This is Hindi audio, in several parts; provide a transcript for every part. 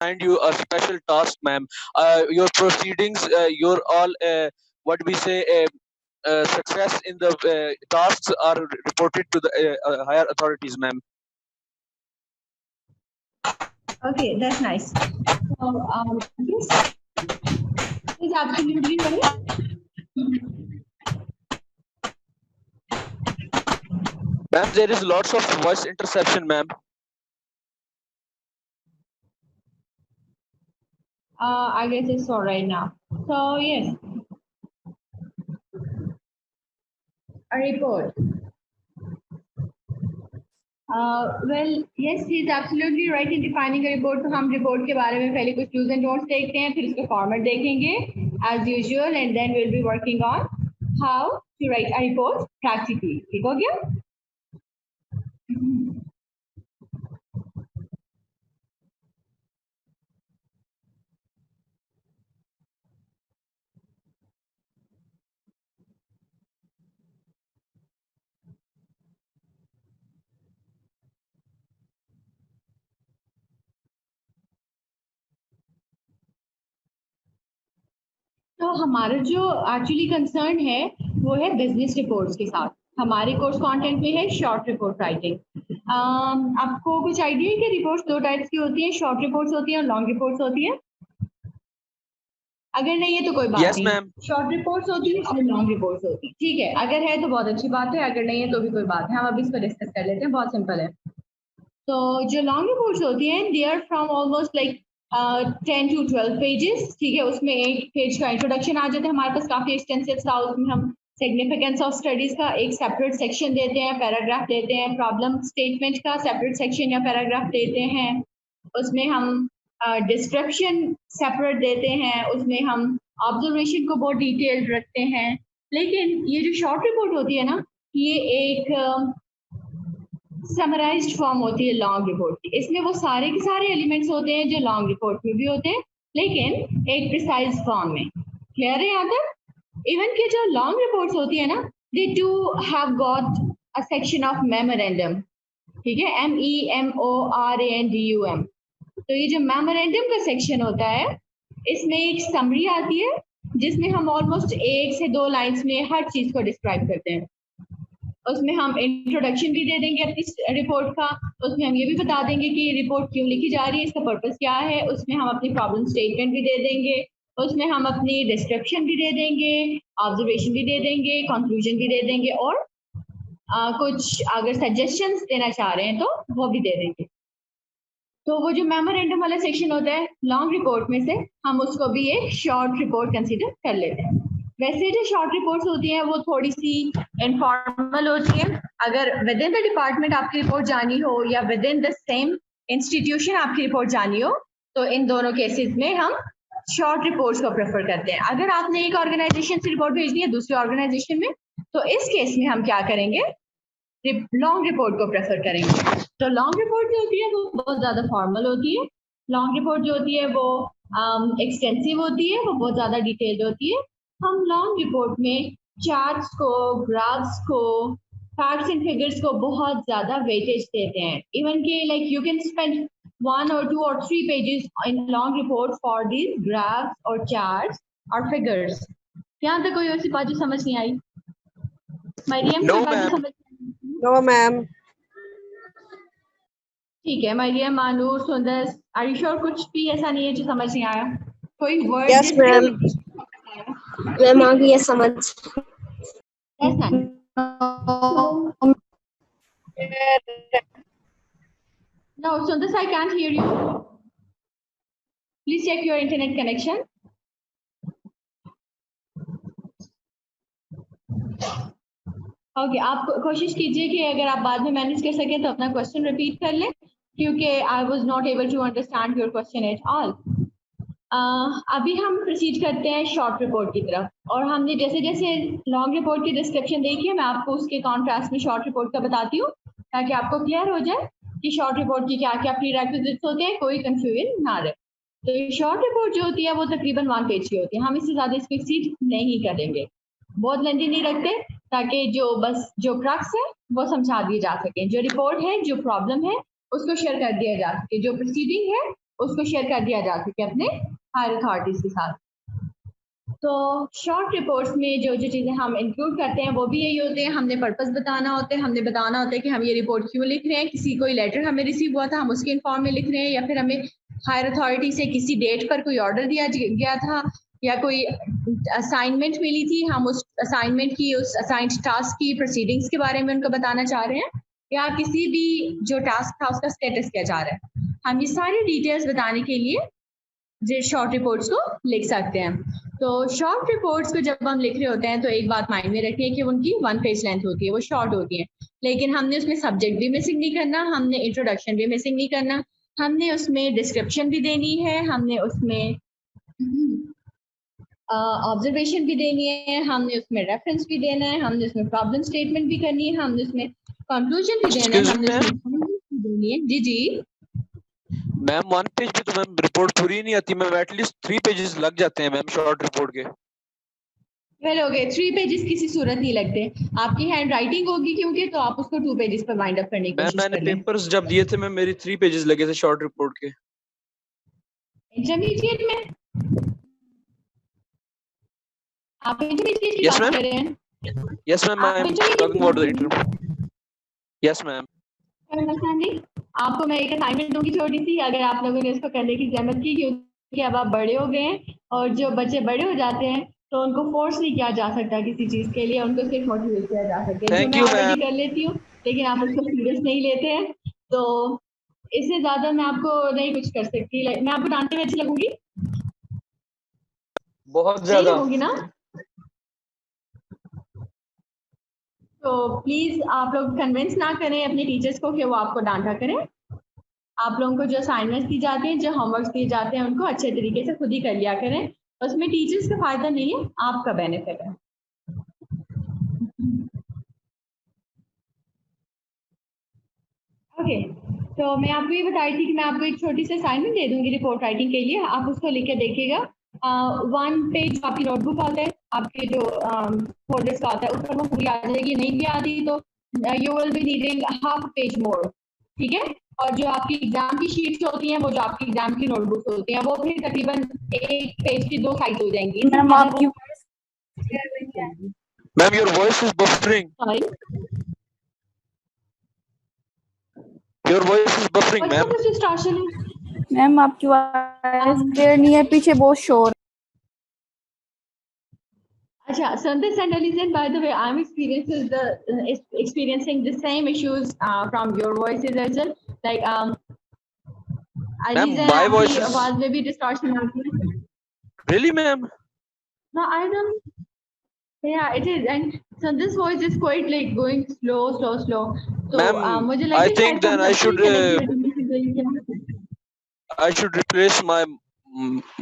assigned you a special task, ma'am. Your proceedings, your all what we say success in the tasks are reported to the higher authorities, ma'am. Okay, that's nice. So, yes, is absolutely right. Ma'am, there is lots of voice interception, ma'am. I guess it's all right now. So yes, a report. Well, yes, he is absolutely right in defining a report. तो हम report के बारे में पहले कुछ do's and don'ts देखते हैं, फिर इसका format देखेंगे as usual, and then we'll be working on how to write a report practically. ठीक हो गया? तो हमारा जो एक्चुअली कंसर्न है वो है बिजनेस रिपोर्ट्स के साथ। हमारे कोर्स कंटेंट में है शॉर्ट रिपोर्ट राइटिंग। आपको कुछ आइडिया है कि रिपोर्ट्स दो टाइप्स की होती है, शॉर्ट रिपोर्ट्स होती है और लॉन्ग रिपोर्ट्स होती है? अगर नहीं है तो कोई बात Yes, नहीं, ma'am. शॉर्ट रिपोर्ट्स होती है और लॉन्ग रिपोर्ट्स होती है। ठीक है, अगर है तो बहुत अच्छी बात है, अगर नहीं है तो भी कोई बात है, हम अभी इस पर डिस्कस कर लेते हैं, बहुत सिंपल है। तो जो लॉन्ग रिपोर्ट्स होती हैं they are from almost like 10 to 12 pages. ठीक है, उसमें एक पेज का इंट्रोडक्शन आ जाता है, हमारे पास काफी एक्सटेंसिव था, उसमें हम सिग्निफिकेंस ऑफ स्टडीज का एक सेपरेट सेक्शन देते हैं, पैराग्राफ देते हैं, प्रॉब्लम स्टेटमेंट का सेपरेट सेक्शन या पैराग्राफ देते हैं, उसमें हम डिस्क्रिप्शन सेपरेट देते हैं, उसमें हम ऑब्जर्वेशन को बहुत डिटेल्ड रखते हैं। लेकिन ये जो शॉर्ट रिपोर्ट होती है ना, ये एक समराइज्ड फॉर्म होती है लॉन्ग रिपोर्ट की। इसमें वो सारे के सारे एलिमेंट्स होते हैं जो लॉन्ग रिपोर्ट में भी होते हैं, लेकिन एक प्रिसाइज फॉर्म में। क्लियर है यहाँ तक? इवन के जो लॉन्ग रिपोर्ट्स होती है ना, they do have got a section of memorandum. ठीक है, MEMORANDUM। तो ये जो मेमोरेंडम का सेक्शन होता है, इसमें एक समरी आती है जिसमें हम ऑलमोस्ट 1 से 2 लाइन्स में हर चीज को डिस्क्राइब करते हैं। उसमें हम इंट्रोडक्शन भी दे देंगे अपनी रिपोर्ट का, उसमें हम ये भी बता देंगे कि ये रिपोर्ट क्यों लिखी जा रही है, इसका पर्पस क्या है, उसमें हम अपनी प्रॉब्लम स्टेटमेंट भी दे देंगे, उसमें हम अपनी डिस्क्रिप्शन भी दे देंगे, ऑब्जर्वेशन भी दे देंगे, कंक्लूजन भी दे देंगे, और कुछ अगर सजेशंस देना चाह रहे हैं तो वो भी दे देंगे। तो वो जो मेमोरेंडम वाला सेक्शन होता है लॉन्ग रिपोर्ट में से, हम उसको भी एक शॉर्ट रिपोर्ट कंसीडर कर लेते हैं। वैसे जो शॉर्ट रिपोर्ट्स होती हैं वो थोड़ी सी इनफॉर्मल होती है। अगर विद इन द डिपार्टमेंट आपकी रिपोर्ट जानी हो या with in the same institution आपकी रिपोर्ट जानी हो, तो इन दोनों केसेस में हम शॉर्ट रिपोर्ट्स को प्रेफर करते हैं। अगर आपने एक ऑर्गेनाइजेशन से रिपोर्ट भेजनी है दूसरी ऑर्गेनाइजेशन में, तो इस केस में हम क्या करेंगे, लॉन्ग रिपोर्ट को प्रेफर करेंगे। तो लॉन्ग रिपोर्ट जो होती है वो बहुत ज्यादा फॉर्मल होती है। लॉन्ग रिपोर्ट जो होती है वो एक्सटेंसिव होती है, वो बहुत ज्यादा डिटेल्ड होती है। हम लॉन्ग रिपोर्ट में चार्ट्स को, ग्राफ्स को, फैक्ट्स एंड फिगर्स को बहुत ज्यादा वेटेज देते हैं। इवन के like you can spend 1 or 2 or 3 pages in long report for these graphs or charts or figures। यहाँ तक कोई ऐसी बात जो समझ नहीं आई? मरियम, No, कोई बात जो ma'am. समझ? No ma'am. ठीक है, मरियम, मानूर, सुंदर, आर यू श्योर कुछ भी ऐसा नहीं है जो समझ नहीं आया? कोई वर्ड? यस मैम, मैम आ गई है समझ। That's nice. No, Sundar, I can't hear you. Please check your internet connection. Okay, आप कोशिश कीजिए कि अगर आप बाद में मैनेज कर सकें तो अपना क्वेश्चन रिपीट कर लें, क्योंकि I was not able to understand your question at all. अभी हम प्रोसीड करते हैं शॉर्ट रिपोर्ट की तरफ, और हमने जैसे जैसे लॉन्ग रिपोर्ट की डिस्क्रिप्शन देखी है, मैं आपको उसके कॉन्ट्रास्ट में शॉर्ट रिपोर्ट का बताती हूँ, ताकि आपको क्लियर हो जाए कि शॉर्ट रिपोर्ट की क्या क्या प्रीरेक्विजिट्स होते हैं, कोई कंफ्यूजन ना रहे। तो शॉर्ट रिपोर्ट जो होती है वो तकरीबन 1 पेज की होती है, हम इससे ज्यादा इसको एक्सीड नहीं करेंगे, बहुत लेंथी नहीं रखते, ताकि जो क्रक्स है वो समझा दिए जा सके, जो रिपोर्ट है, जो प्रॉब्लम है उसको शेयर कर दिया जा सके, जो प्रोसीडिंग है उसको शेयर कर दिया जा सके अपने हायर अथॉरिटीज के साथ। तो शॉर्ट रिपोर्ट्स में जो जो चीज़ें हम इंक्लूड करते हैं वो भी यही होते हैं, हमने पर्पस बताना होता है, हमने बताना होता है कि हम ये रिपोर्ट क्यों लिख रहे हैं, किसी कोई लेटर हमें रिसीव हुआ था हम उसके इन्फॉर्म में लिख रहे हैं, या फिर हमें हायर अथॉरिटी से किसी डेट पर कोई ऑर्डर दिया गया था या कोई असाइनमेंट मिली थी, हम उस असाइनमेंट की उस असाइंड टास्क की प्रोसीडिंग्स के बारे में उनको बताना चाह रहे हैं, या किसी भी जो टास्क था उसका स्टेटस क्या जा रहा है। हम ये सारी डिटेल्स बताने के लिए जो शॉर्ट रिपोर्ट्स को लिख सकते हैं। तो शॉर्ट रिपोर्ट्स को जब हम लिख रहे होते हैं तो एक बात माइंड में रखनी है कि उनकी 1 पेज लेंथ होती है, वो शॉर्ट होती है, लेकिन हमने उसमें सब्जेक्ट भी मिसिंग नहीं करना, हमने इंट्रोडक्शन भी मिसिंग नहीं करना, हमने उसमें डिस्क्रिप्शन भी देनी है, हमने उसमें ऑब्जर्वेशन भी देनी है, हमने उसमें रेफरेंस भी देना है, हमने उसमें प्रॉब्लम स्टेटमेंट भी करनी है, हमने उसमें कंक्लूजन भी देना है, हमने उसमें देनी है। जी जी मैम 1 पेज पे तो मैम रिपोर्ट पूरी नहीं आती मैम, एटलीस्ट 3 पेजेस लग जाते हैं मैम शॉर्ट रिपोर्ट के। वेल हो गए 3 पेजेस किसी सूरत नहीं लगते, आपकी हैंड राइटिंग होगी क्योंकि, तो आप उसको 2 पेजेस पर वाइंड अप करने की मैम कोशिश मैंने कर लें। पेपर्स जब दिए थे मैम मेरी 3 पेजेस लगे थे शॉर्ट रिपोर्ट के। इंटरमीडिएट में आप इंटरमीडिएट की यस बात मैम, कर रहे हैं? यस मैम, आई आप एम इंटरमीडिएट टॉकिंग की अबाउट बात द कर रहे हैं? इंटरव्यू। Yes ma'am. आपको मैं एक असाइनमेंट दूंगी छोटी सी, अगर आप लोगों ने उसको करने की जहमत की, क्योंकि अब आप बड़े हो गए हैं और जो बच्चे बड़े हो जाते हैं तो उनको फोर्स नहीं किया जा सकता किसी चीज के लिए, उनको सिर्फ मोटिवेट किया जा सकता है, जो थैंक मैं यू ऑलरेडी मैम। कर लेती हूँ, लेकिन आप उसको सीरियस नहीं लेते हैं, तो इससे ज्यादा मैं आपको नहीं कुछ कर सकती। मैं आपको डांटते हुए अच्छी लगूंगी? बहुत नहीं ज्यादा। लगूंगी ना? तो प्लीज आप लोग कन्विंस ना करें अपने टीचर्स को कि वो आपको डांटा करें। आप लोगों को जो असाइनमेंट्स दी जाती हैं, जो होमवर्क दिए जाते हैं, उनको अच्छे तरीके से खुद ही कर लिया करें, उसमें टीचर्स का फायदा नहीं है, आपका बेनिफिट है। ओके, तो मैं आपको ये बताई थी कि मैं आपको एक छोटी सी असाइनमेंट दे दूंगी रिपोर्ट राइटिंग के लिए, आप उसको लिख के देखिएगा। 1 पेज आपकी नोटबुक आता है, आपके जो फोल्डर्स का आता है, ऊपर वो पूरी आ जाएगी, नहीं भी आती तो you will be needing half page more, ठीक है। और जो आपकी एग्जाम की शीट्स होती हैं, वो जो आपकी एग्जाम की नोटबुक होती हैं, वो फिर तकरीबन 1 पेज की 2 साइड हो जाएंगी। मैम आपकी ma'am your voice is buffering, sorry, your voice is buffering what's ma'am. The distortion है? मैम आपकी आवाज क्लियर नहीं है, पीछे बहुत शोर। Acha, Sandhya and Alison, by the way, I'm experiencing the same issues from your voices as well. Like, ma'am Alison, my voice आपकी इज आवाज में भी distortion आती है। Really ma'am. No, I don't. Yeah, it is, and Sandhya's voice is quite like going slow. So, ma'am मुझे लगता आई है थिंक शायद then I conceptual should connectivity से कोई क्या- replace my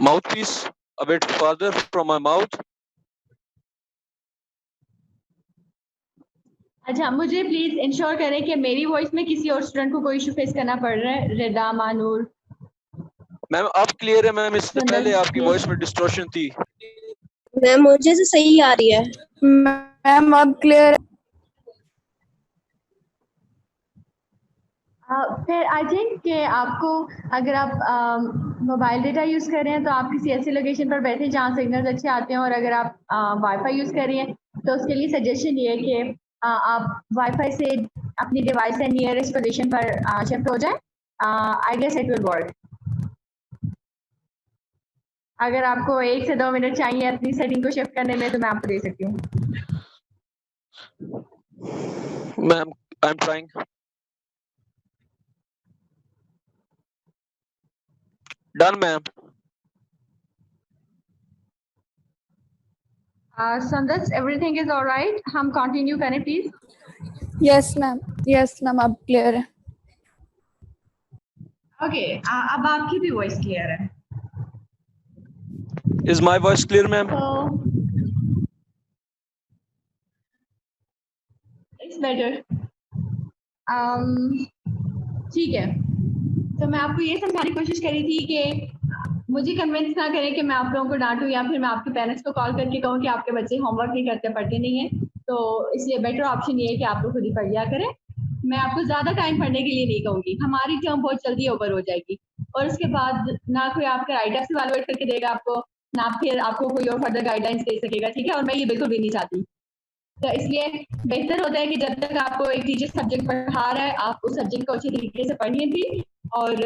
mouthpiece a bit farther from my mouth. अच्छा, मुझे प्लीज इंश्योर करें कि मेरी वॉइस में किसी और स्टूडेंट को कोई इशू फेस करना पड़ रहा है? रिदा, मानूर, मैम अब क्लियर है मैम, इससे संदन, पहले आपकी वॉइस में डिस्टॉर्शन थी। मैम मुझे तो सही आ रही है। मैम अब क्लियर है। फिर आई थिंक कि आपको, अगर आप मोबाइल डेटा यूज़ कर रहे हैं तो आप किसी ऐसी लोकेशन पर बैठे जहाँ सिग्नल्स अच्छे आते हैं, और अगर आप वाईफाई यूज़ कर रही हैं तो उसके लिए सजेशन ये है कि आप वाईफाई से अपनी डिवाइस से नियरेस्ट पोजीशन पर शिफ्ट हो जाए। I guess it will work. अगर आपको 1 से 2 मिनट चाहिए अपनी सेटिंग को शिफ्ट करने में तो मैं आपको दे सकती हूँ। Ma'am I am trying. Done ma'am. संदस, एवरीथिंग इज ऑलराइट, हम कंटिन्यू करें प्लीज। यस मैम अब क्लियर है। ओके, अब आपकी भी वॉइस क्लियर है। Is my voice clear ma'am? तो इट्स बेटर। ठीक है, तो मैं आपको ये समझाने की कोशिश करी थी कि मुझे कन्विंस ना करें कि मैं आप लोगों को डांटूं या फिर मैं आपके पेरेंट्स को कॉल करके कहूँ कि आपके बच्चे होमवर्क नहीं करते, पढ़ते नहीं है, तो इसलिए बेटर ऑप्शन ये है कि आप लोग खुद ही पढ़ लिया करें। मैं आपको ज्यादा टाइम पढ़ने के लिए नहीं कहूँगी, हमारी टर्म बहुत जल्दी ओवर हो जाएगी, और उसके बाद ना कोई आपका राइट अप इवैल्यूएट करके देगा आपको, ना फिर आपको कोई और फर्दर गाइडलाइंस दे सकेगा, ठीक है। और मैं ये बिल्कुल भी नहीं चाहती। तो इसलिए बेहतर होता है कि जब तक आपको एक टीचर सब्जेक्ट पढ़ा रहा है, आप उस सब्जेक्ट को अच्छी तरीके से पढ़िए भी और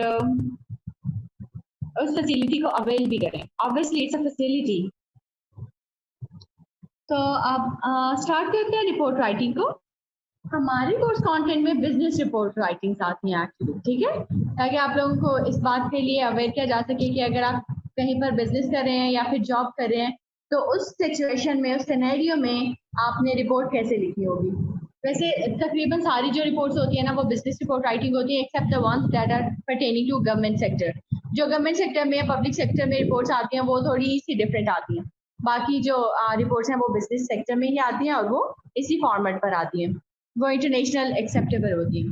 उस फैसिलिटी को अवेल भी करें। Obviously it's a facility. तो अब स्टार्ट करते हैं रिपोर्ट राइटिंग को। हमारे कोर्स कंटेंट में बिजनेस रिपोर्ट राइटिंग आती है एक्चुअली, ठीक है, ताकि आप लोगों को इस बात के लिए अवेयर किया जा सके कि अगर आप कहीं पर बिजनेस कर रहे हैं या फिर जॉब कर रहे हैं तो उस सिचुएशन में, उस सिनेरियो में आपने रिपोर्ट कैसे लिखी होगी। वैसे तकरीबन सारी जो रिपोर्ट्स होती है ना वो बिजनेस रिपोर्ट राइटिंग होती है, except the ones that are pertaining to government sector. जो गवर्नमेंट सेक्टर में, पब्लिक सेक्टर में रिपोर्ट्स आती हैं वो थोड़ी सी डिफरेंट आती हैं। बाकी जो रिपोर्ट्स हैं वो बिजनेस सेक्टर में ही आती हैं और वो इसी फॉर्मेट पर आती हैं, वो इंटरनेशनल एक्सेप्टेबल होती है।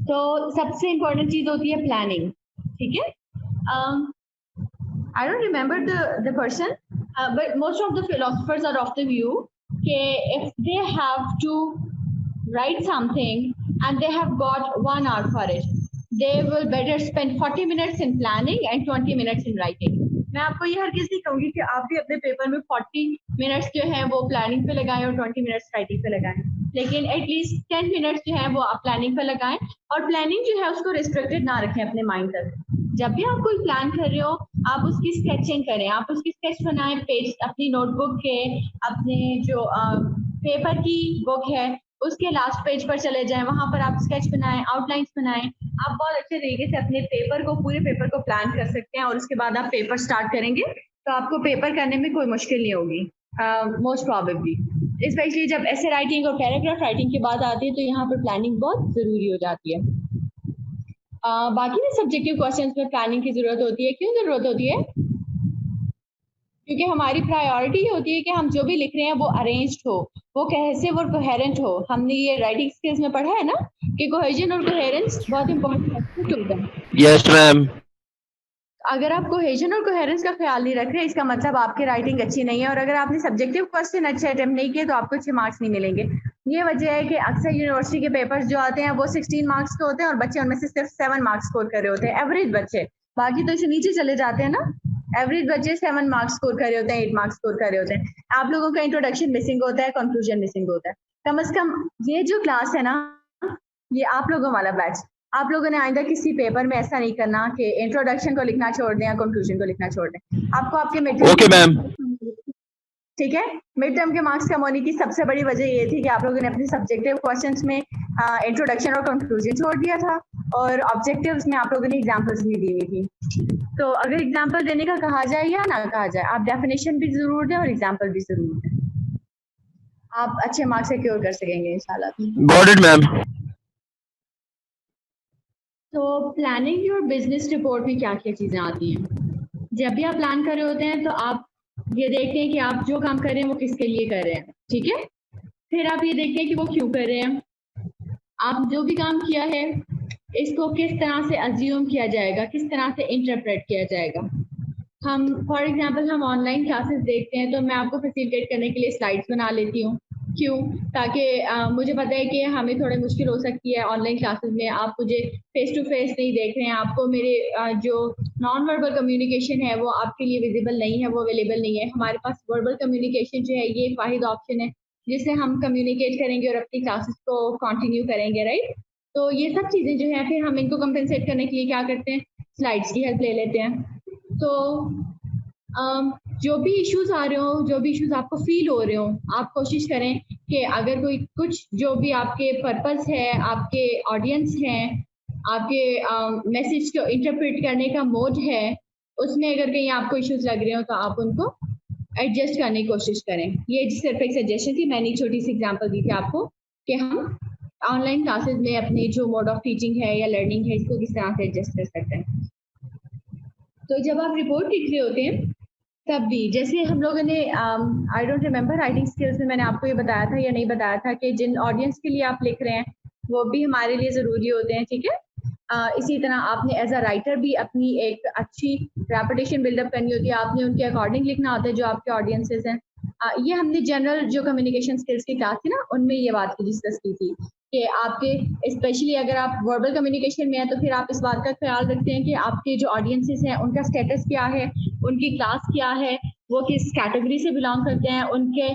तो सबसे इम्पोर्टेंट चीज होती है प्लानिंग, ठीक है। I don't remember the person, but most of the philosophers are of the view that if they have to write something and they have got 1 hour for it, they will better spend 40 minutes in planning and 20 minutes in writing. मैं आपको ये हर किसी कहूँगी कि आप भी अपने पेपर में 40 मिनट्स जो है वो प्लानिंग पे लगाएं और 20 मिनट्स राइटिंग पे लगाएं, लेकिन एटलीस्ट 10 मिनट्स जो है वो आप प्लानिंग पे लगाएं। और प्लानिंग जो है उसको रिस्ट्रिक्टेड ना रखें अपने माइंड तक। जब भी आप कोई प्लान कर रहे हो आप उसकी स्केचिंग करें, आप उसकी स्केच बनाएं, पेज अपनी नोटबुक के, अपने जो पेपर की बुक है उसके लास्ट पेज पर चले जाएं, वहां पर आप स्केच बनाएं, आउटलाइंस बनाएं। आप बहुत अच्छे तरीके से अपने पेपर को, पूरे पेपर को प्लान कर सकते हैं और उसके बाद आप पेपर स्टार्ट करेंगे तो आपको पेपर करने में कोई मुश्किल नहीं होगी, मोस्ट प्रोबेबली। स्पेशली जब ऐसे राइटिंग और पैराग्राफ राइटिंग की बात आती है तो यहाँ पर प्लानिंग बहुत जरूरी हो जाती है। बाकी में सब्जेक्टिव क्वेश्चंस में प्लानिंग की जरूरत होती है। क्यों जरूरत होती है? क्योंकि हमारी प्रायोरिटी होती है कि हम जो भी लिख रहे हैं वो अरेंज्ड हो, वो कैसे वो कोहेरेंट हो। हमने ये राइटिंग स्किल्स में पढ़ा है ना कि कोहेजन और कोहेरेंस बहुत इंपॉर्टेंट होता है। Yes ma'am. अगर आप कोहेजन और कोहेरेंस का ख्याल नहीं रख रहे, इसका मतलब आपकी राइटिंग अच्छी नहीं है। और अगर आपने सब्जेक्टिव क्वेश्चन अच्छे अटेम्प्ट नहीं किए तो आपको अच्छे मार्क्स नहीं मिलेंगे। ये वजह है कि अक्सर यूनिवर्सिटी के पेपर्स जो आते हैं वो 16 मार्क्स के होते हैं और बच्चे उनमें से सिर्फ 7 मार्क्स स्कोर कर रहे होते हैं, एवरेज बच्चे। बाकी तो इसे नीचे चले जाते हैं ना, एवरेज बच्चे 7 मार्क्स स्कोर कर रहे होते हैं, 8 मार्क्स स्कोर कर रहे होते हैं। आप लोगों का इंट्रोडक्शन मिसिंग होता है, कंक्लूजन मिसिंग होता है। कम से कम ये जो क्लास है ना, ये आप लोगों वाला बैच, आप लोगों ने आइंदा किसी पेपर में ऐसा नहीं करना कि इंट्रोडक्शन को लिखना छोड़ दें या कंक्लूजन को लिखना छोड़ दें। आपको आपके मिड ओके मैम। ठीक है, मिड टर्म के मार्क्स कम होने की सबसे बड़ी वजह ये थी कि आप लोगों ने अपने सब्जेक्टिव क्वेश्चंस में इंट्रोडक्शन और कंक्लूजन छोड़ दिया था और ऑब्जेक्टिव्स में आप लोगों ने एग्जांपल्स भी दी हुई थी। तो अगर एग्जांपल देने का कहा जाए या ना कहा जाए, आप डेफिनेशन भी जरूर दें और एग्जांपल भी जरूर दें, आप अच्छे मार्क्स सिक्योर कर सकेंगे इंशाल्लाह। Got it ma'am. तो प्लानिंग और बिजनेस रिपोर्ट में क्या क्या चीज़ें आती हैं? जब भी आप प्लान कर रहे होते हैं तो आप ये देखते हैं कि आप जो काम कर रहे हैं वो किसके लिए कर रहे हैं, ठीक है। फिर आप ये देखते हैं कि वो क्यों कर रहे हैं। आप जो भी काम किया है इसको किस तरह से अज्यूम किया जाएगा, किस तरह से इंटरप्रेट किया जाएगा। हम फॉर एग्जांपल हम ऑनलाइन क्लासेस देखते हैं तो मैं आपको फैसिलिटेट करने के लिए स्लाइड्स बना लेती हूँ। क्यों? ताकि मुझे पता है कि हमें थोड़ी मुश्किल हो सकती है ऑनलाइन क्लासेस में, आप मुझे फेस टू फेस नहीं देख रहे हैं, आपको मेरे जो नॉन वर्बल कम्युनिकेशन है वो आपके लिए विजिबल नहीं है, वो अवेलेबल नहीं है। हमारे पास वर्बल कम्युनिकेशन जो है ये एक वाहिद ऑप्शन है जिससे हम कम्युनिकेट करेंगे और अपनी क्लासेस को कंटिन्यू करेंगे, राइट। तो ये सब चीज़ें जो है फिर हम इनको कंपेंसेट करने के लिए क्या करते हैं, स्लाइड्स की हेल्प ले लेते हैं। तो जो भी इश्यूज आ रहे हो, जो भी इश्यूज आपको फील हो रहे हो, आप कोशिश करें कि अगर कोई कुछ जो भी आपके पर्पस है, आपके ऑडियंस हैं, आपके मैसेज को इंटरप्रेट करने का मोड है, उसमें अगर कहीं आपको इश्यूज लग रहे हो तो आप उनको एडजस्ट करने की कोशिश करें। ये सिर्फ एक सजेशन थी, मैंने छोटी सी एग्जांपल दी थी आपको कि हम ऑनलाइन क्लासेस में अपने जो मोड ऑफ टीचिंग है या लर्निंग है इसको किस तरह से एडजस्ट कर सकते हैं। तो जब आप रिपोर्ट लिख रहे होते हैं तब भी, जैसे हम लोगों ने I don't remember writing skills में मैंने आपको ये बताया था या नहीं बताया था कि जिन ऑडियंस के लिए आप लिख रहे हैं वो भी हमारे लिए ज़रूरी होते हैं, ठीक है। इसी तरह आपने एज अ राइटर भी अपनी एक अच्छी रेपुटेशन बिल्डअप करनी होती है, आपने उनके अकॉर्डिंग लिखना होता है जो आपके ऑडियंसेस हैं। ये हमने जनरल जो कम्युनिकेशन स्किल्स की क्लास थी ना उनमें ये बात डिस्कस की थी कि आपके स्पेशली अगर आप वर्बल कम्युनिकेशन में हैं तो फिर आप इस बात का ख्याल रखते हैं कि आपके जो ऑडियंसेस हैं उनका स्टेटस क्या है, उनकी क्लास क्या है, वो किस कैटेगरी से बिलोंग करते हैं, उनके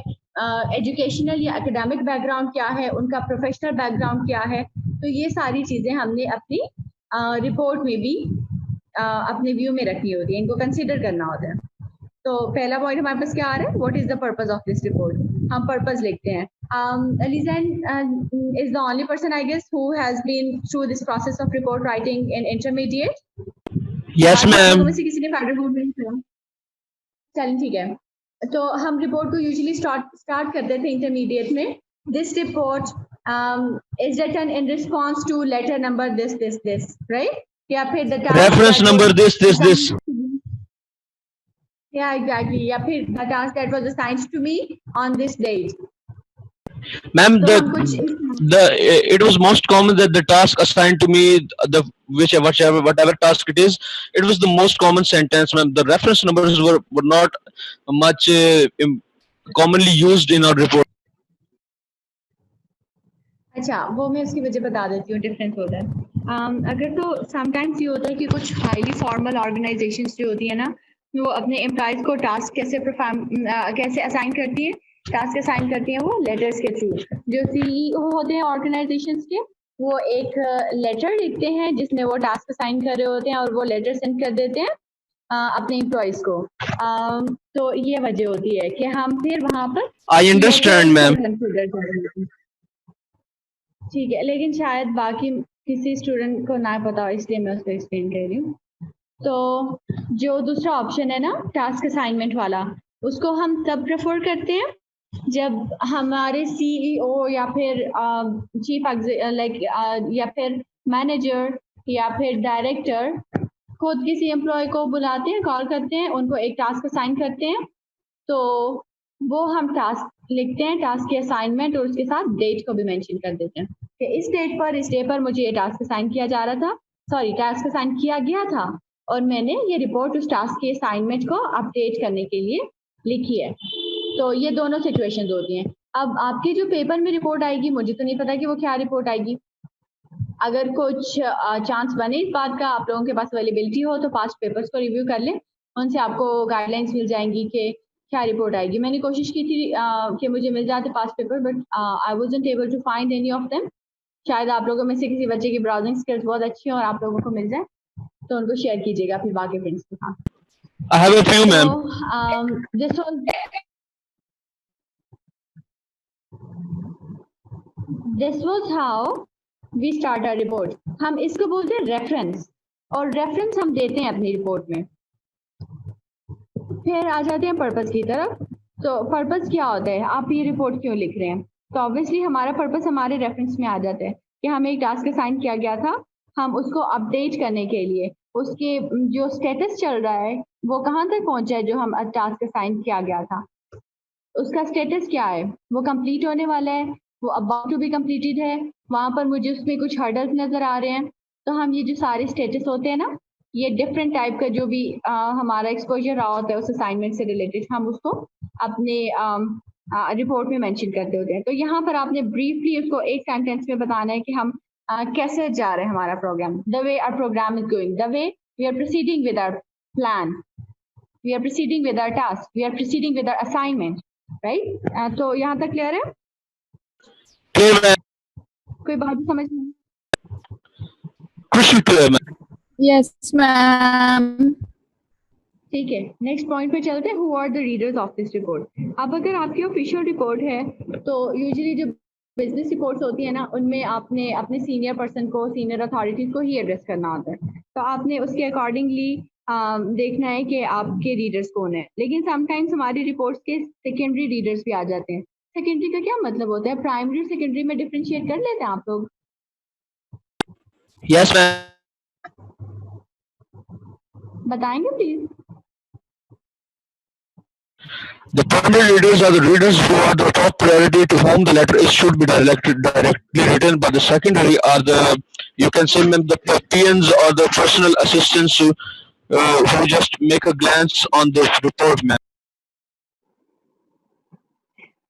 एजुकेशनल या एकेडमिक बैकग्राउंड क्या है, उनका प्रोफेशनल बैकग्राउंड क्या है। तो ये सारी चीज़ें हमने अपनी रिपोर्ट में भी अपने व्यू में रखनी होती है, इनको कंसिडर करना होता है। तो पहला पॉइंट हमारे पास क्या आ रहा है, what is the purpose of this report. हम पर्पस लिखते हैं। Lizen is the only person I guess who has been through this process of report writing in intermediate. Yes, बाकी आप लोगों ma'am. में से किसी ने फेडरल बोर्ड में किया? चलिए ठीक है। तो हम रिपोर्ट को यूजुअली स्टार्ट करते थे इंटरमीडिएट में। This report is written in response to letter number this, right? या फिर the task Reference that number was this. Yeah, exactly. या फिर the task that was assigned to me on this date. Ma'am, तो हम कुछ it was most common that the task assigned to me, the whatever task it is, it was the most common sentence, ma'am. The reference numbers were not much commonly used in our report. अच्छा, वो मैं उसकी वजह बता देती हूँ, डिफरेंस होता है। अगर तो समटाइम्स ये होता है कि कुछ हाईली फॉर्मल ऑर्गेनाइजेशंस जो होती है ना, वो अपने एम्प्लॉयज को टास्क कैसे असाइन करती है, टास्क असाइन करती हैं वो लेटर्स के थ्रू। जो सीईओ होते हैं ऑर्गेनाइजेशंस के, वो एक लेटर लिखते हैं जिसमें वो टास्क असाइन कर रहे होते हैं और वो लेटर सेंड कर देते हैं अपने एम्प्लॉयज को। तो ये वजह होती है कि हम फिर वहाँ पर I understand, ma'am. कंसिडर करेंगे। ठीक है, लेकिन शायद बाकी किसी स्टूडेंट को ना पता हो, इसलिए मैं उसको एक्सप्लेन कर रही हूँ। तो जो दूसरा ऑप्शन है ना, टास्क असाइनमेंट वाला, उसको हम तब प्रेफर करते हैं जब हमारे सीईओ या फिर चीफ या फिर मैनेजर या फिर डायरेक्टर खुद किसी एम्प्लॉय को बुलाते हैं, कॉल करते हैं, उनको एक टास्क असाइन करते हैं। तो वो हम टास्क लिखते हैं, टास्क की असाइनमेंट, और उसके साथ डेट को भी मेंशन कर देते हैं कि इस डे पर मुझे ये टास्क असाइन किया जा रहा था, टास्क असाइन किया गया था, और मैंने ये रिपोर्ट उस टास्क के असाइनमेंट को अपडेट करने के लिए लिखी है। तो ये दोनों सिचुएशंस होती हैं। अब आपके जो पेपर में रिपोर्ट आएगी, मुझे तो नहीं पता कि वो क्या रिपोर्ट आएगी। अगर कुछ चांस बने इस बात का, आप लोगों के पास अवेलेबिलिटी हो, तो पास्ट पेपर्स को रिव्यू कर लें, उनसे आपको गाइडलाइंस मिल जाएंगी कि क्या रिपोर्ट आएगी। मैंने कोशिश की थी कि मुझे मिल जाते past paper, but I wasn't able to find any of them. शायद आप लोगों में से किसी बच्चे की ब्राउजिंग स्किल्स बहुत अच्छी हो और आप लोगों को मिल जाए, तो उनको शेयर कीजिएगा फिर बाकी फ्रेंड्स के साथ। I have a few, ma'am. This was how we start our report. हम इसको बोलते हैं रेफरेंस, और रेफरेंस हम देते हैं अपनी रिपोर्ट में। फिर आ जाते हैं पर्पस की तरफ। तो पर्पस क्या होता है, आप ये रिपोर्ट क्यों लिख रहे हैं? तो ऑब्वियसली हमारा पर्पस हमारे रेफरेंस में आ जाता है कि हमें एक टास्क असाइन किया गया था, हम उसको अपडेट करने के लिए उसके जो स्टेटस चल रहा है वो कहाँ तक पहुंचा है, जो हम टास्क असाइन किया गया था उसका स्टेटस क्या है, वो कंप्लीट होने वाला है, वो अबाउट टू बी कंप्लीटेड है, वहाँ पर मुझे उसमें कुछ हर्डल्स नजर आ रहे हैं। तो हम ये जो सारे स्टेटस होते हैं ना, ये डिफरेंट टाइप का जो भी हमारा एक्सपोजर रहा होता है उस असाइनमेंट से रिलेटेड, हम उसको अपने रिपोर्ट में मेंशन करते होते हैं। तो यहाँ पर आपने ब्रीफली उसको एक सेंटेंस में बताना है कि हम कैसे जा रहे हैं हमारा programme, the way our programme is going, the way we are proceeding with our plan, we are proceeding with our task, we are proceeding with our assignment, right. तो यहाँ तक क्लियर है? Clear, ma'am. कोई बात समझ नहीं? Crystal clear, ma'am. Yes, ma'am. ठीक है, नेक्स्ट पॉइंट पे चलते हैं। Who are the readers of this report. अब अगर आपकी ऑफिशियल रिपोर्ट है तो यूजुअली जो बिजनेस रिपोर्ट्स होती है ना, उनमें आपने अपने सीनियर पर्सन को, सीनियर अथॉरिटीज को ही एड्रेस करना होता है। तो आपने उसके अकॉर्डिंगली देखना है कि आपके रीडर्स कौन है। लेकिन समटाइम्स हमारी रिपोर्ट्स के सेकेंडरी रीडर्स भी आ जाते हैं। सेकेंडरी का क्या मतलब होता है? प्राइमरी और सेकेंडरी में डिफरेंशिएट कर लेते हैं आप लोग? Yes, ma'am. बताएंगे please. The primary readers are the readers who are the top priority, to whom the letter is should be directly written. But the secondary are the, you can say, ma'am, the PNs or the personal assistants who just make a glance on the report, ma'am.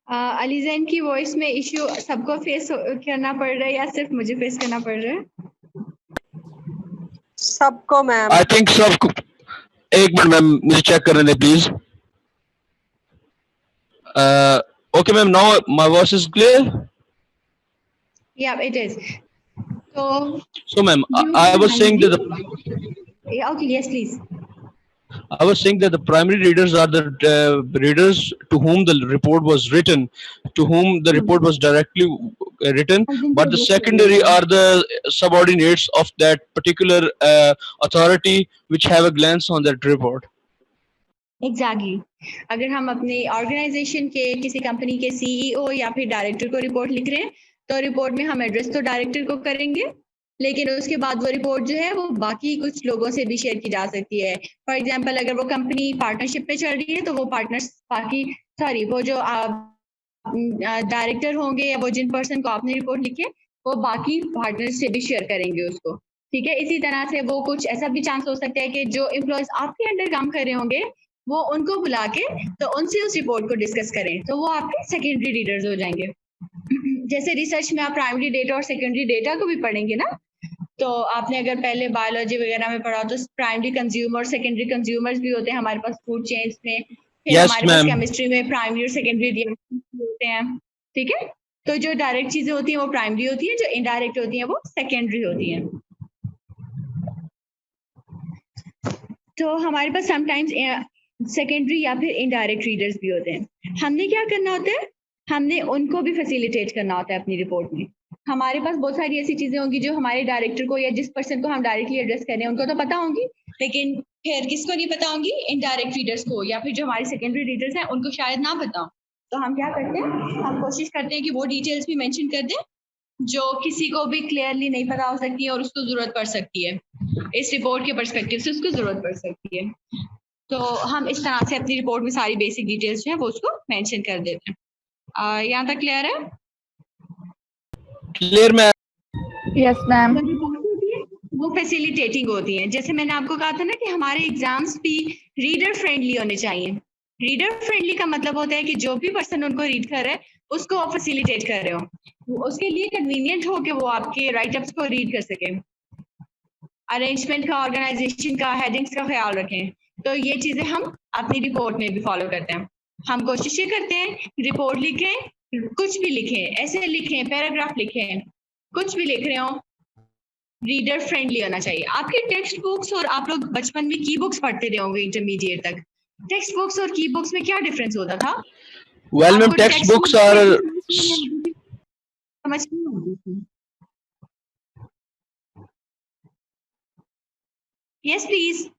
Ali Jain की वॉइस में इश्यू सबको फेस करना पड़ रहा है या सिर्फ मुझे फेस करना पड़ रहा है? सबको मैम। I think सब एक मिनट मैम मुझे चेक करने दें please. Okay ma'am, now my voice is clear. Yeah, it is. So So ma'am, you I was saying that yeah, okay, yes, please. the primary readers are the readers to whom the report was written, to whom the report was directly written, but the secondary are the subordinates of that particular authority which have a glance on that report. Exactly. अगर हम अपने ऑर्गेनाइजेशन के किसी कंपनी के सीईओ या फिर डायरेक्टर को रिपोर्ट लिख रहे हैं तो रिपोर्ट में हम एड्रेस तो डायरेक्टर को करेंगे, लेकिन उसके बाद वो रिपोर्ट जो है वो बाकी कुछ लोगों से भी शेयर की जा सकती है. फॉर एग्जांपल अगर वो कंपनी पार्टनरशिप में चल रही है तो वो पार्टनर्स बाकी वो जो डायरेक्टर होंगे या वो जिन पर्सन को आपने रिपोर्ट लिखे वो बाकी पार्टनर्स से भी शेयर करेंगे उसको. ठीक है, इसी तरह से वो कुछ ऐसा भी चांस हो सकता है कि जो एम्प्लॉयज आपके अंडर काम कर रहे होंगे वो उनको बुला के तो उनसे उस रिपोर्ट को डिस्कस करें, तो वो आपके सेकेंडरी रीडर्स हो जाएंगे. जैसे रिसर्च में आप प्राइमरी डेटा और सेकेंडरी डेटा को भी पढ़ेंगे ना, तो आपने अगर पहले बायोलॉजी वगैरह में पढ़ा तो प्राइमरी कंज्यूमर सेकेंडरी कंज्यूमर्स भी होते हैं हमारे पास फूड चेन्स में. फिर हमारे पास केमिस्ट्री में प्राइमरी और सेकेंडरी रिएक्शंस होते हैं. ठीक है, तो जो डायरेक्ट चीजें होती हैं वो प्राइमरी होती है, जो इनडायरेक्ट होती हैं वो सेकेंडरी होती हैं. तो हमारे पास समटाइम्स सेकेंडरी या फिर इनडायरेक्ट रीडर्स भी होते हैं. हमने क्या करना होता है, हमने उनको भी फैसिलिटेट करना होता है अपनी रिपोर्ट में. हमारे पास बहुत सारी ऐसी चीजें होंगी जो हमारे डायरेक्टर को या जिस पर्सन को हम डायरेक्टली एड्रेस कर रहे हैं उनको तो पता होंगी, लेकिन फिर किसको नहीं पता होंगी, इनडायरेक्ट रीडर्स को या फिर जो हमारे सेकेंडरी रीडर्स हैं उनको शायद ना पता हो. तो हम क्या करते हैं, हम कोशिश करते हैं कि वो डिटेल्स भी मेंशन कर दें जो किसी को भी क्लियरली नहीं पता हो सकती है और उसको जरूरत पड़ सकती है, इस रिपोर्ट के पर्सपेक्टिव से उसको जरूरत पड़ सकती है. तो हम इस तरह से अपनी रिपोर्ट में सारी बेसिक डिटेल्स जो है वो उसको मेंशन कर देते हैं. यहाँ तक क्लियर है? Clear ma'am. Yes ma'am. वो फैसिलिटेटिंग होती है. जैसे मैंने आपको कहा था ना कि हमारे एग्जाम्स भी रीडर फ्रेंडली होने चाहिए. रीडर फ्रेंडली का मतलब होता है कि जो भी पर्सन उनको रीड कर रहा है उसको आप फैसिलिटेट कर रहे हो, उसके लिए कन्वीनियंट हो कि वो आपके राइटअप्स को रीड कर सके. अरेंजमेंट का, ऑर्गेनाइजेशन का, हेडिंग्स का ख्याल रखें. तो ये चीजें हम अपनी रिपोर्ट में भी फॉलो करते हैं. हम कोशिश ये करते हैं रिपोर्ट लिखें, कुछ भी लिखें, ऐसे लिखें, पैराग्राफ लिखें, कुछ भी लिख रहे हो, रीडर फ्रेंडली होना चाहिए. आपके टेक्स्ट बुक्स और आप लोग बचपन में की बुक्स पढ़ते रहे होंगे इंटरमीडिएट तक. टेक्स्ट बुक्स और की बुक्स में क्या डिफरेंस होता था? Well ma'am, text books are समझ नहीं आती थी. Yes please.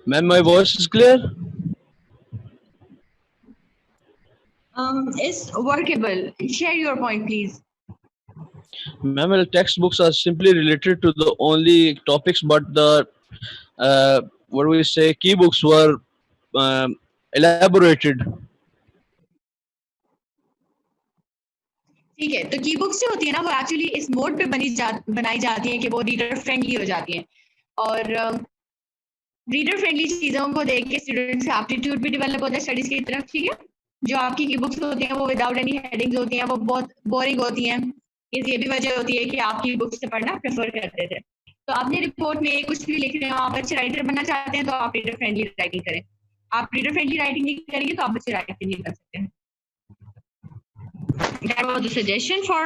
Ma'am, my voice is clear. Is workable. Share your point, please. Ma'am, well, textbooks are simply related to the only topics, but the what do we say? Key books were elaborated. ठीक है, तो की बुक्स जो होती है ना वो एक्चुअली इस मोड पे बनाई जाती हैं कि वो रीडर फ्रेंडली हो जाती हैं. और रीडर फ्रेंडली चीजों को देख के स्टूडेंट्स का एप्टीट्यूड भी डेवलप होता है स्टडीज की तरफ. ठीक है, जो आपकी की बुक्स होती हैं वो विदाउट एनी हेडिंग्स होती हैं, वो बहुत बोरिंग होती हैं. ये भी वजह होती है कि आपकी बुक्स से पढ़ना प्रेफर करते थे. तो आपने रिपोर्ट में कुछ भी लिख रहे हो, आप अच्छे राइटर बनना चाहते हैं तो आप रीडर फ्रेंडली राइटिंग करें. आप रीडर फ्रेंडली राइटिंग नहीं करेंगे तो आप अच्छी राइटिंग नहीं कर सकते. That was the suggestion for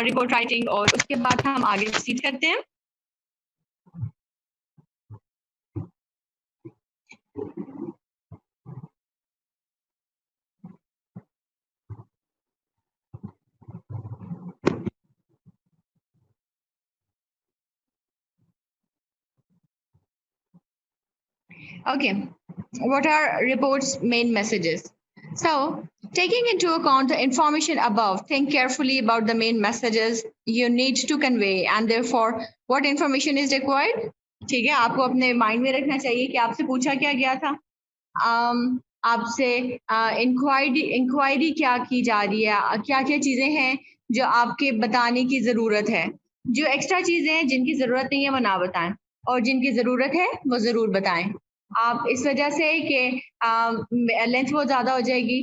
report writing. और उसके बाद हम आगे प्रोसीड करते हैं. Okay, what are reports' main messages? So, taking into account the information above, think carefully about the main messages you need to convey and therefore what information is required. ठीक है, आपको अपने माइंड में रखना चाहिए कि आपसे पूछा क्या गया था. आपसे इंक्वायरी क्या की जा रही है, क्या क्या चीजें हैं जो आपके बताने की जरूरत है. जो एक्स्ट्रा चीजें हैं जिनकी जरूरत नहीं है वो ना बताएं और जिनकी जरूरत है वो जरूर बताएं. आप इस वजह से कि लेंथ बहुत ज़्यादा हो जाएगी,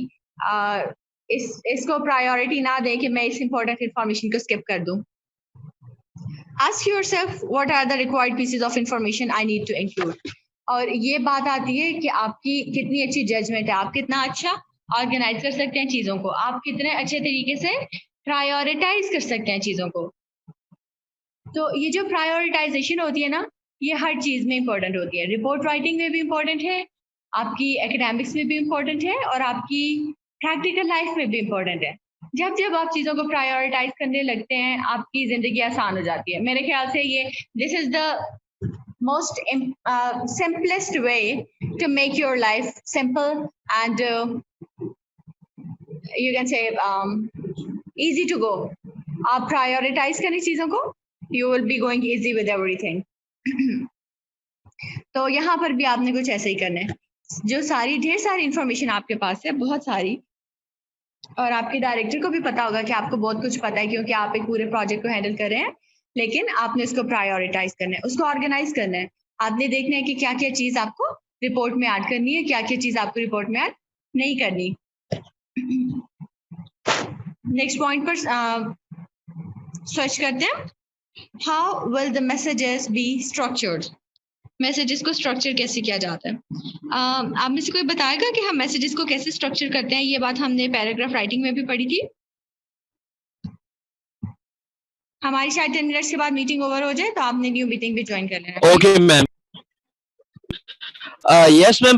इसको प्रायोरिटी ना दें कि मैं इस इंपॉर्टेंट इंफॉर्मेशन को स्किप कर दूं। Ask yourself what are the required pieces of information I need to include. और ये बात आती है कि आपकी कितनी अच्छी जजमेंट है, आप कितना अच्छा ऑर्गेनाइज कर सकते हैं चीज़ों को, आप कितने अच्छे तरीके से प्रायोरिटाइज कर सकते हैं चीज़ों को। तो ये जो प्रायोरिटाइजेशन होती है ना, ये हर चीज़ में इंपॉर्टेंट होती है। रिपोर्ट राइटिंग में भी इंपॉर्टेंट है, आपकी एकेडमिक्स में भी इंपॉर्टेंट है, और आपकी प्रैक्टिकल लाइफ में भी इंपॉर्टेंट है। जब जब आप चीज़ों को प्रायोरिटाइज करने लगते हैं, आपकी ज़िंदगी आसान हो जाती है। मेरे ख्याल से ये this is the most simplest way to make your life simple and you can say easy to go. आप prioritize करें चीज़ों को, you will be going easy with everything. तो यहाँ पर भी आपने कुछ ऐसे ही करना है। जो सारी ढेर सारी इंफॉर्मेशन आपके पास है, बहुत सारी, और आपके डायरेक्टर को भी पता होगा कि आपको बहुत कुछ पता है क्योंकि आप एक पूरे प्रोजेक्ट को हैंडल कर रहे हैं, लेकिन आपने उसको प्रायोरिटाइज करना है, उसको ऑर्गेनाइज करना है। आपने देखना है कि क्या क्या चीज़ आपको रिपोर्ट में ऐड करनी है, क्या क्या चीज़ आपको रिपोर्ट में ऐड नहीं करनी। नेक्स्ट पॉइंट पर स्विच करते हैं। How will the messages be structured? Messages को स्ट्रक्चर कैसे किया जाता है? आप में से कोई बताएगा कि हम मैसेजेस को कैसे स्ट्रक्चर करते हैं? ये बात हमने पैराग्राफ राइटिंग में भी पढ़ी थी। हमारी शायद 10 मिनट्स के बाद मीटिंग ओवर हो जाए, तो आपने न्यू मीटिंग भी ज्वाइन कर लेना। Okay ma'am. यस मैम,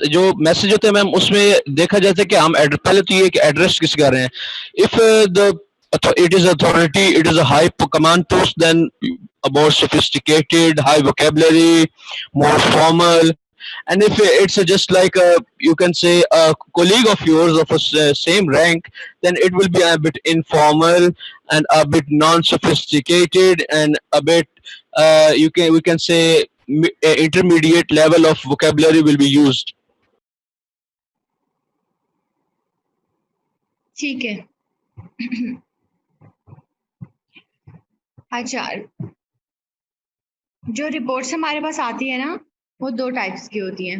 जो मैसेज होते हैं मैम, उसमें देखा जाता है कि हम पहले तो ये कि एड्रेस किस कर रहे हैं। If the it is authority, it is a high command post, then more sophisticated, high vocabulary, more formal. And if it's just like you can say a colleague of yours of a same rank, then it will be a bit informal and a bit non-sophisticated and a bit we can say intermediate level of vocabulary will be used. ठीक है। अच्छा, जो रिपोर्ट्स हमारे पास आती है ना, वो 2 टाइप्स की होती हैं।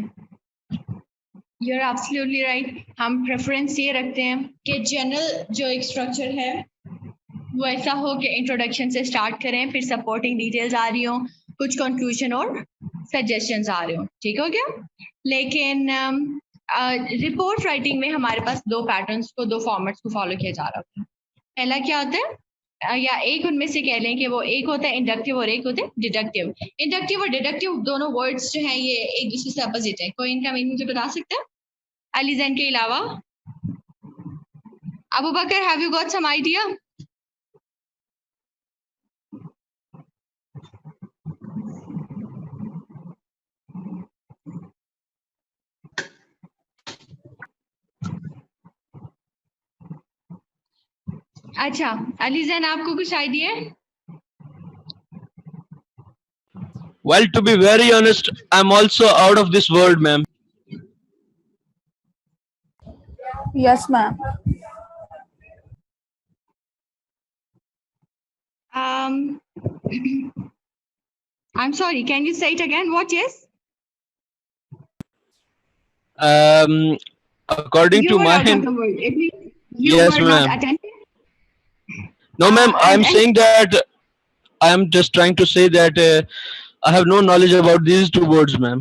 You're absolutely right. हम प्रेफरेंस ये रखते हैं कि जनरल जो एक स्ट्रक्चर है वो ऐसा हो कि इंट्रोडक्शन से स्टार्ट करें, फिर सपोर्टिंग डिटेल्स आ रही हो, कुछ कंक्लूजन और सजेशंस आ रहे हो, ठीक हो गया। लेकिन रिपोर्ट राइटिंग में हमारे पास 2 पैटर्न्स को, 2 फॉर्मेट्स को फॉलो किया जा रहा होता है। पहला क्या होता है, या एक उनमें से कह लें कि वो एक होता है इंडक्टिव और एक होता है डिडक्टिव। इंडक्टिव और डिडक्टिव दोनों वर्ड्स जो हैं ये एक दूसरे से अपोजिट है। कोई इनका मीनिंग मुझे बता सकता है अली जैन के अलावा? Abu Bakr, have you got some idea? अच्छा अली जैन, आपको कुछ आइडिया है? Well, to be very honest, I'm also out of this world, ma'am. Yes, ma'am. I'm sorry, can you say it again? What? Yes? According You to were my out of the world. It means you yes, were not ma'am. attentive. No, ma'am. I'm saying that I'm just trying to say that I have no knowledge about these 2 words, ma'am.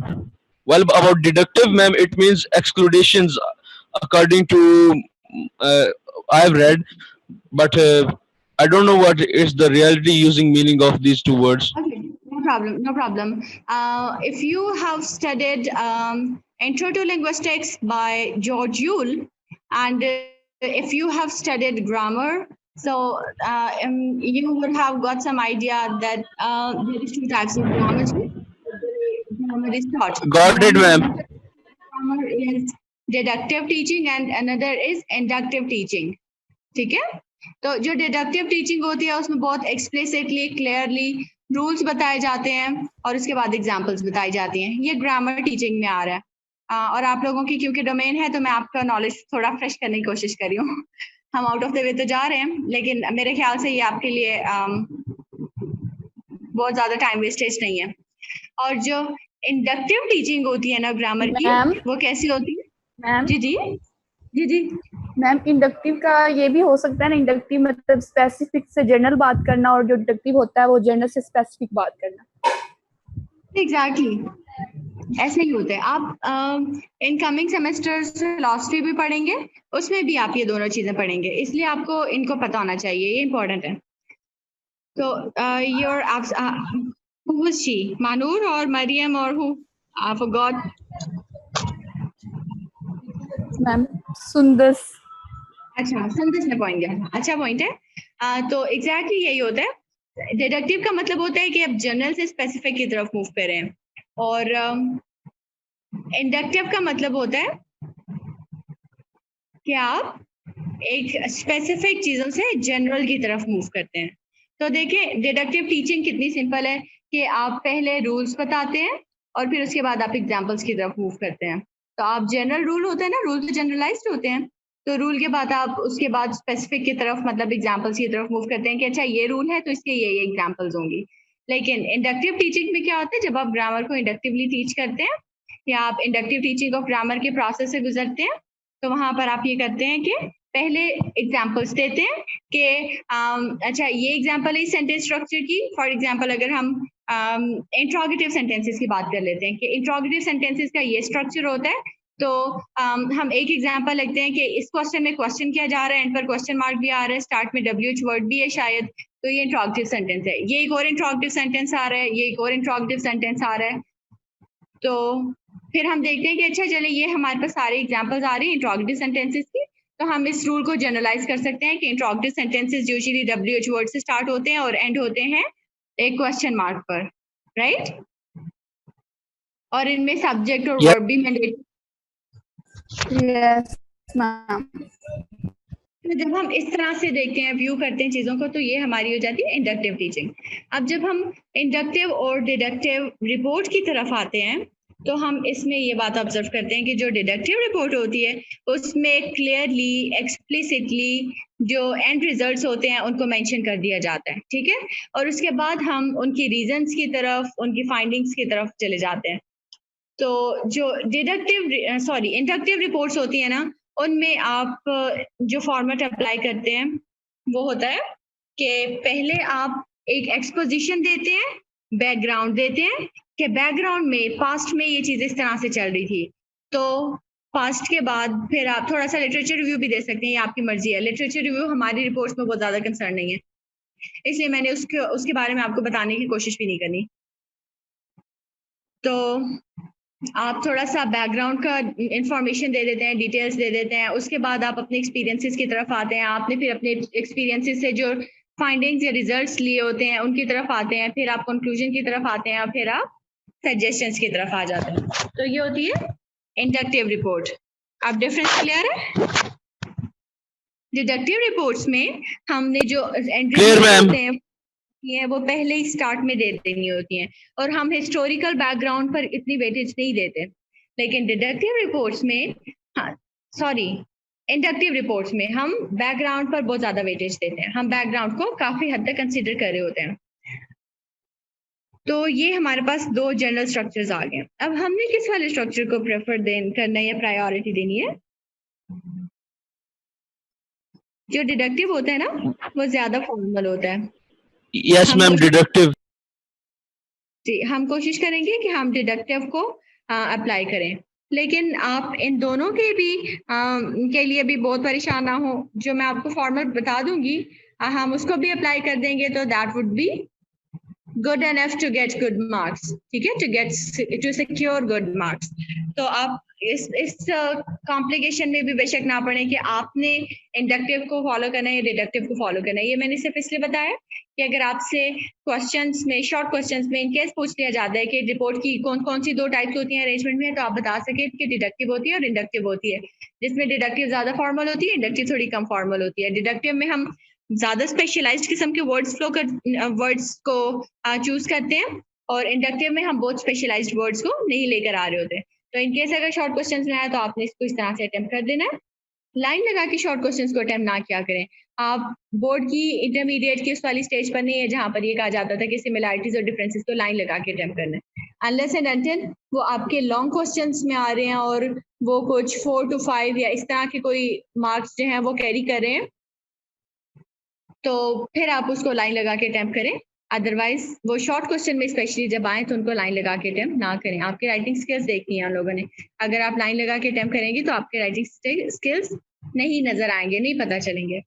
Well, about deductive, ma'am, it means exclusions, according to I've read, but I don't know what is the reality using meaning of these 2 words. Okay, no problem, no problem. If you have studied Intro to Linguistics by George Yule, and if you have studied grammar, so you would have got some idea that there is 2 types of grammar. Grammar is taught. Got it, ma'am. Grammar is deductive teaching and another is inductive teaching. ठीक है? तो जो डिडक्टिव टीचिंग होती है उसमें बहुत एक्सप्लिसिटली, क्लियरली रूल्स बताए जाते हैं और उसके बाद एग्जांपल्स बताई जाती हैं। ये ग्रामर टीचिंग में आ रहा है। और आप लोगों की क्योंकि डोमेन है तो मैं आपका नॉलेज थोड़ा फ्रेश करने की कोशिश कर रही हूँ। हम आउट ऑफ द वे तो जा रहे हैं, लेकिन मेरे ख्याल से ये आपके लिए बहुत ज़्यादा टाइम वेस्टेज नहीं है। और जो इंडक्टिव टीचिंग होती है ना ग्रामर की, मैम वो कैसी होती है? मैम जी जी जी जी मैम इंडक्टिव का ये भी हो सकता है ना, इंडक्टिव मतलब स्पेसिफिक से जनरल बात करना, और जो डिडक्टिव होता है वो जनरल से स्पेसिफिक बात करना। एग्जैक्टली ऐसे ही होते हैं। आप इनकमिंग सेमेस्टर्स फिलॉसफी भी पढ़ेंगे, उसमें भी आप ये दोनों चीजें पढ़ेंगे, इसलिए आपको इनको पता होना चाहिए, ये इंपॉर्टेंट है। तो your who was she? Manur or Mariam or who? I forgot. Ma'am सुंदर। अच्छा, संदेश ने पॉइंट दिया, अच्छा पॉइंट है। तो एग्जैक्टली यही होता है। डिडक्टिव का मतलब होता है कि आप जनरल से स्पेसिफिक की तरफ मूव कर रहे हैं, और इंडक्टिव का मतलब होता है कि आप एक स्पेसिफिक चीजों से जनरल की तरफ मूव करते हैं। तो देखिए डिडक्टिव टीचिंग कितनी सिंपल है कि आप पहले रूल्स बताते हैं और फिर उसके बाद आप एग्जाम्पल्स की तरफ मूव करते हैं। तो आप जनरल रूल होते हैं ना, रूल तो जनरलाइज्ड होते हैं, तो रूल के बाद आप उसके बाद स्पेसिफिक की तरफ मतलब एग्जाम्पल्स की तरफ मूव करते हैं कि अच्छा ये रूल है तो इसके ये एग्जाम्पल्स होंगी। लेकिन इंडक्टिव टीचिंग में क्या होता है, जब आप ग्रामर को इंडक्टिवली टीच करते हैं या आप इंडक्टिव टीचिंग ऑफ ग्रामर के प्रोसेस से गुजरते हैं, तो वहां पर आप ये करते हैं कि पहले एग्जाम्पल्स देते हैं कि अच्छा ये एग्जाम्पल है इस सेंटेंस स्ट्रक्चर की। फॉर एग्जाम्पल अगर हम इंट्रोगेटिव सेंटेंसेस की बात कर लेते हैं कि इंट्रोगेटिव सेंटेंसेस का ये स्ट्रक्चर होता है, तो हम एक एग्जाम्पल लिखते हैं कि इस क्वेश्चन में क्वेश्चन किया जा रहा है, एंड पर क्वेश्चन मार्क भी आ रहा है, स्टार्ट में WH वर्ड भी है शायद, तो ये इंट्रोगेटिव सेंटेंस है। ये एक और इंट्रोगेटिव सेंटेंस आ रहा है, ये एक और इंट्रोगेटिव सेंटेंस आ रहा है। तो फिर हम देखते हैं कि अच्छा चले ये हमारे पास सारे एग्जांपल्स आ रही हैं इंट्रोगेटिव सेंटेंसेस की, तो हम इस रूल को जनरलाइज कर सकते हैं कि interrogative sentences usually WH word से स्टार्ट होते हैं और एंड होते हैं एक क्वेश्चन मार्क पर, राइट? और इनमें सब्जेक्ट और Yeah. वर्ब भी मैंडेटरी। Yes ma'am. तो जब हम इस तरह से देखते हैं, व्यू करते हैं चीजों को, तो ये हमारी हो जाती है इंडक्टिव टीचिंग। अब जब हम इंडक्टिव और डिडक्टिव रिपोर्ट की तरफ आते हैं, तो हम इसमें ये बात ऑब्जर्व करते हैं कि जो डिडक्टिव रिपोर्ट होती है उसमें क्लियरली एक्सप्लिसिटली जो एंड रिजल्ट्स होते हैं उनको मेंशन कर दिया जाता है, ठीक है? और उसके बाद हम उनकी रीजंस की तरफ, उनकी फाइंडिंग्स की तरफ चले जाते हैं। तो जो इंडक्टिव रिपोर्ट्स होती है ना, उनमें आप जो फॉर्मेट अप्लाई करते हैं वो होता है कि पहले आप एक एक्सपोजिशन देते हैं, बैकग्राउंड देते हैं कि बैकग्राउंड में पास्ट में ये चीज़ इस तरह से चल रही थी। तो पास्ट के बाद फिर आप थोड़ा सा लिटरेचर रिव्यू भी दे सकते हैं, ये आपकी मर्जी है। लिटरेचर रिव्यू हमारी रिपोर्ट्स में बहुत ज़्यादा कंसर्न नहीं है, इसलिए मैंने उसके बारे में आपको बताने की कोशिश भी नहीं करनी। तो आप थोड़ा सा बैकग्राउंड का इंफॉर्मेशन दे देते हैं, डिटेल्स दे देते हैं, उसके बाद आप अपने एक्सपीरियंसेस की तरफ आते हैं। आपने फिर अपने एक्सपीरियंसेस से जो फाइंडिंग्स या रिजल्ट्स लिए होते हैं उनकी तरफ आते हैं, फिर आप कंक्लूजन की तरफ आते हैं, और फिर आप सजेशंस की तरफ आ जाते हैं। तो ये होती है इंडक्टिव रिपोर्ट। अब डिफरेंस क्लियर है? डिडक्टिव रिपोर्ट्स में हमने जो एंट्रीज होते हैं वो पहले ही स्टार्ट में दे देनी होती हैं, और हम हिस्टोरिकल बैकग्राउंड पर इतनी वेटेज नहीं देते। लेकिन डिडक्टिव रिपोर्ट्स में इंडक्टिव रिपोर्ट्स में हम बैकग्राउंड पर बहुत ज्यादा वेटेज देते हैं, हम बैकग्राउंड को काफी हद तक कंसिडर कर रहे होते हैं। तो ये हमारे पास दो जनरल स्ट्रक्चर्स आ गए। अब हमने किस वाले स्ट्रक्चर को प्रेफर करना है या प्रायोरिटी देनी है? जो डिडक्टिव होता है ना वो ज्यादा फॉर्मल होता है। Yes, ma'am. Deductive. जी, हम कोशिश करेंगे कि हम डिडक्टिव को अप्लाई करें, लेकिन आप इन दोनों के लिए भी बहुत परेशान ना हो। जो मैं आपको फॉर्मल बता दूंगी हम उसको भी अप्लाई कर देंगे, तो that would be good enough to get good marks, ठीक है, टू सिक्योर गुड मार्क्स। तो आप इस कॉम्प्लिकेशन में भी बेशक ना पड़े कि आपने इंडक्टिव को फॉलो करना है या डिडक्टिव को फॉलो करना है। ये मैंने सिर्फ इसलिए बताया कि अगर आपसे क्वेश्चंस में, शॉर्ट क्वेश्चंस में इनकेस पूछ लिया जाता है कि रिपोर्ट की कौन सी दो टाइप्स होती हैं अरेंजमेंट में, तो आप बता सके कि डिडक्टिव होती है और इंडक्टिव होती है, जिसमें डिडक्टिव ज्यादा फॉर्मल होती है, इंडक्टिव थोड़ी कम फॉर्मल होती है। डिडक्टिव में हम ज्यादा स्पेशलाइज्ड किस्म के वर्ड्स को चूज करते हैं, और इंडक्टिव में हम बहुत स्पेशलाइज्ड वर्ड्स को नहीं लेकर आ रहे होते। तो इनकेस अगर शॉर्ट क्वेश्चंस में आया तो आपने इसको इस तरह से अटेम्प्ट कर देना है। लाइन लगा के शॉर्ट क्वेश्चंस को अटेम्प्ट ना किया करें। आप बोर्ड की इंटरमीडिएट की उस वाली स्टेज पर नहीं है जहां पर ये कहा जाता था कि सिमिलैरिटीज और डिफरेंसेस को लाइन लगा के अटेम्प्ट करना है। अनलेस एंड अनटिल वो आपके लॉन्ग क्वेश्चंस में आ रहे हैं और वो कुछ 4 to 5 या इस तरह के कोई मार्क्स जो हैं वो कैरी कर रहे हैं, तो फिर आप उसको लाइन लगा के अटेम्प्ट करें। अदरवाइज वो शॉर्ट क्वेश्चन में स्पेशली जब आए तो उनको लाइन लगा के अटेम्प्ट ना करें। आपकी राइटिंग स्किल्स देखनी है उन लोगों ने। अगर आप लाइन लगा के अटेम्प्ट करेंगे तो आपके राइटिंग स्किल्स नहीं नजर आएंगे, नहीं पता चलेंगे।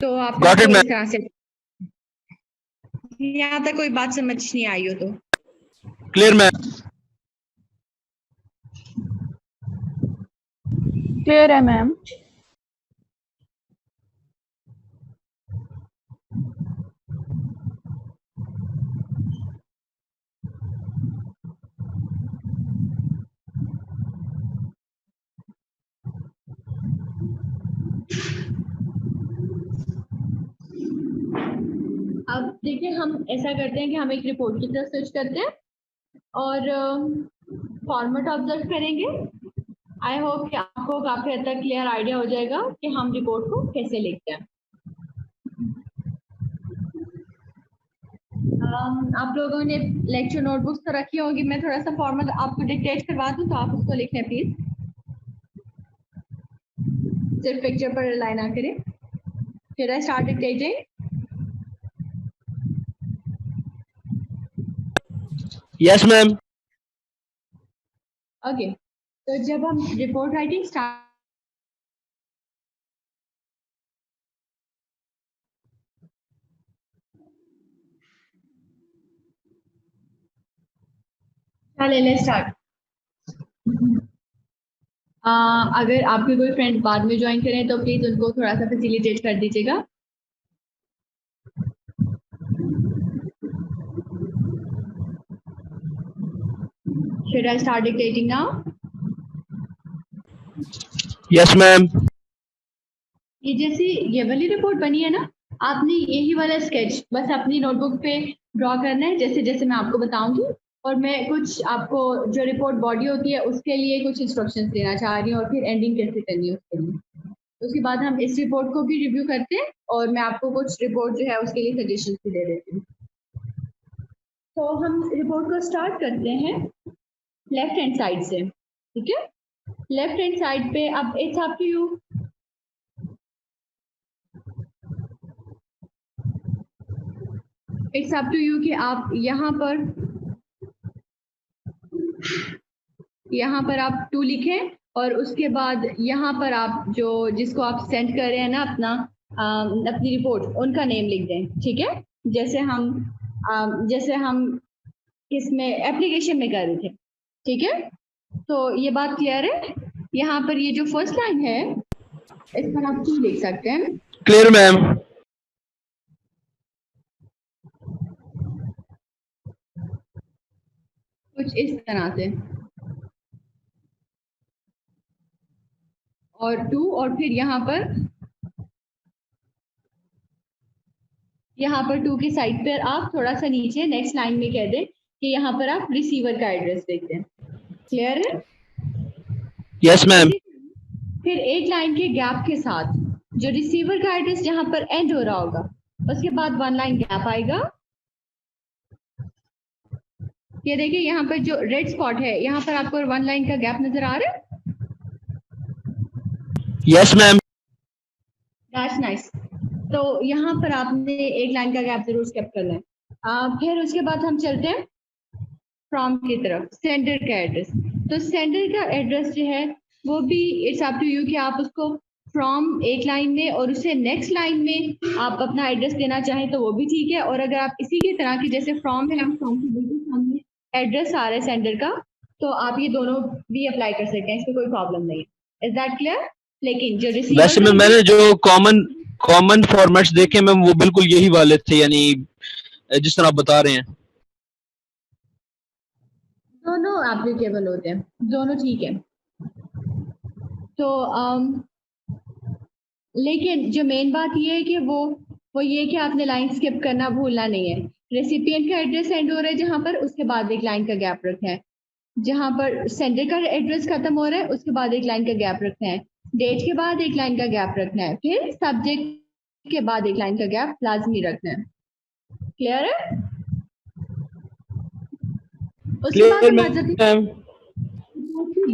तो आप Got it, इस ma'am. तरह से यहाँ तक कोई बात समझ नहीं आई हो तो Clear, ma'am. क्लियर है मैम। अब देखिए हम ऐसा करते हैं कि हम एक रिपोर्ट की तरफ स्विच करते हैं और फॉर्मेट ऑब्जर्व करेंगे। आई होप कि आपको काफी हद तक क्लियर आइडिया हो जाएगा कि हम रिपोर्ट को कैसे लिखते हैं। आप लोगों ने लेक्चर नोटबुक्स तो रखी होगी, मैं थोड़ा सा फॉर्मेट आपको डिक्टेट करवा दूं तो आप उसको लिख लें प्लीज। सिर्फ पिक्चर पर रिलाई ना करें। Should I start dictating? Yes, ma'am. Okay, तो जब हम रिपोर्ट राइटिंग स्टार्ट स्टार्ट अगर आपके कोई फ्रेंड बाद में ज्वाइन करें तो प्लीज उनको थोड़ा सा फैसिलिटेट कर दीजिएगा। Should I start dictating now? Yes, ma'am. ये जैसी ये वाली रिपोर्ट बनी है ना, आपने यही वाला स्केच बस अपनी नोटबुक पे ड्रॉ करना है जैसे जैसे मैं आपको बताऊंगी, और मैं कुछ आपको जो रिपोर्ट बॉडी होती है उसके लिए कुछ इंस्ट्रक्शंस देना चाह रही हूँ और फिर एंडिंग कैसे करनी है उसके लिए। उसके बाद हम इस रिपोर्ट को भी रिव्यू करते हैं और मैं आपको कुछ रिपोर्ट जो है उसके लिए सजेशंस भी दे देती हूँ। तो हम रिपोर्ट को स्टार्ट करते हैं लेफ्ट हैंड साइड से, ठीक है। लेफ्ट हैंड साइड पे अब it's up to you, it's up to you कि आप यहाँ पर आप 2 लिखें और उसके बाद यहाँ पर आप जो जिसको आप सेंड कर रहे हैं ना अपनी रिपोर्ट, उनका नेम लिख दें, ठीक है। जैसे हम इसमें एप्लीकेशन में कर रहे थे, ठीक है। तो ये बात क्लियर है। यहाँ पर ये जो फर्स्ट लाइन है इस पर आप 2 लिख सकते हैं। Clear, ma'am. कुछ इस तरह से और 2 और फिर यहाँ पर 2 की साइड पर आप थोड़ा सा नीचे नेक्स्ट लाइन में कह दें कि यहाँ पर आप रिसीवर का एड्रेस देख दें। क्लियर है? Yes, ma'am. फिर एक लाइन के गैप के साथ जो रिसीवर का एड्रेस जहाँ पर एंड हो रहा होगा उसके बाद 1 लाइन गैप आएगा। ये देखिए यहाँ पर जो रेड स्पॉट है यहाँ पर आपको 1 लाइन का गैप नजर आ रहा है। Yes, ma'am. That's nice. तो यहाँ पर आपने 1 लाइन का गैप जरूर स्किप करना है। फिर उसके बाद हम चलते हैं फ्रॉम की तरफ, सेंडर का एड्रेस। तो सेंडर का एड्रेस जो है वो भी इट्स अप टू यू कि आप उसको फ्रॉम एक लाइन में और उससे नेक्स्ट लाइन में आप अपना एड्रेस देना चाहें तो वो भी ठीक है। और अगर आप इसी की तरह की जैसे फ्रॉम है, हम फ्रॉम के बिल्कुल सामने एड्रेस आ रहा है सेंडर का, तो आप ये दोनों भी अप्लाई कर सकते हैं, इसमें कोई प्रॉब्लम नहीं है। Is that clear? लेकिन जो रिसीवर वैसे मैंने जो कॉमन फॉर्मेट्स देखे मैम वो बिल्कुल यही वाले थे, यानी जिस तरह आप बता रहे हैं। दोनों एप्लीकेबल होते हैं, दोनों ठीक है। तो लेकिन जो मेन बात ये है कि वो ये कि आपने लाइन स्किप करना भूलना नहीं है। रेसिपिएंट का एड्रेस सेंड हो रहा है जहां पर, उसके बाद एक लाइन का गैप रखना है। जहां पर सेंडर का एड्रेस खत्म हो रहा है उसके बाद एक लाइन का गैप रखना है। डेट के बाद एक लाइन का गैप रखना है। फिर सब्जेक्ट के बाद एक लाइन का गैप लाजमी रखना है। क्लियर है? उसके बाद हम आ Clear, जाते हैं ma'am.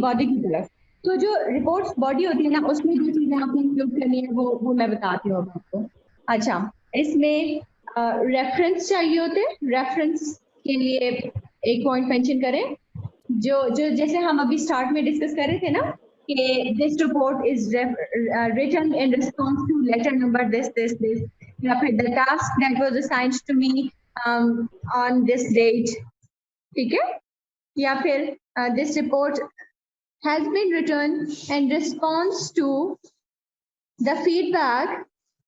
बॉडी की तरफ। तो जो रिपोर्ट्स बॉडी होती है ना, उसमें जो चीजें आपने इंक्लूड करनी है वो मैं बताती हूँ अब आपको। अच्छा, इसमें रेफरेंस चाहिए होते हैं। रेफरेंस के लिए एक पॉइंट मेंशन करें, जो जैसे हम अभी स्टार्ट में डिस्कस कर रहे थे ना कि this report is written in response to letter number this या फिर the task that was assigned to me on this date, ठीक है, या फिर this report has been written in response to the feedback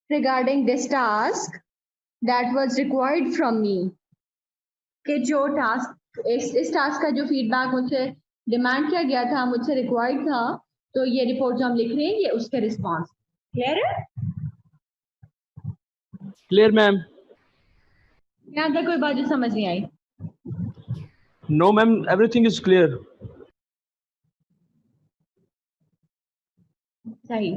regarding this task that was required from me। कि जो टास्क इस टास्क का जो फीडबैक मुझसे डिमांड किया गया था, मुझसे रिक्वायर्ड था, तो ये रिपोर्ट जो हम लिख रहे हैं ये उसके रिस्पॉन्स। क्लियर है? Clear, ma'am. यहाँ तक कोई बात जो समझ नहीं आई? No, ma'am. Everything is clear. सही।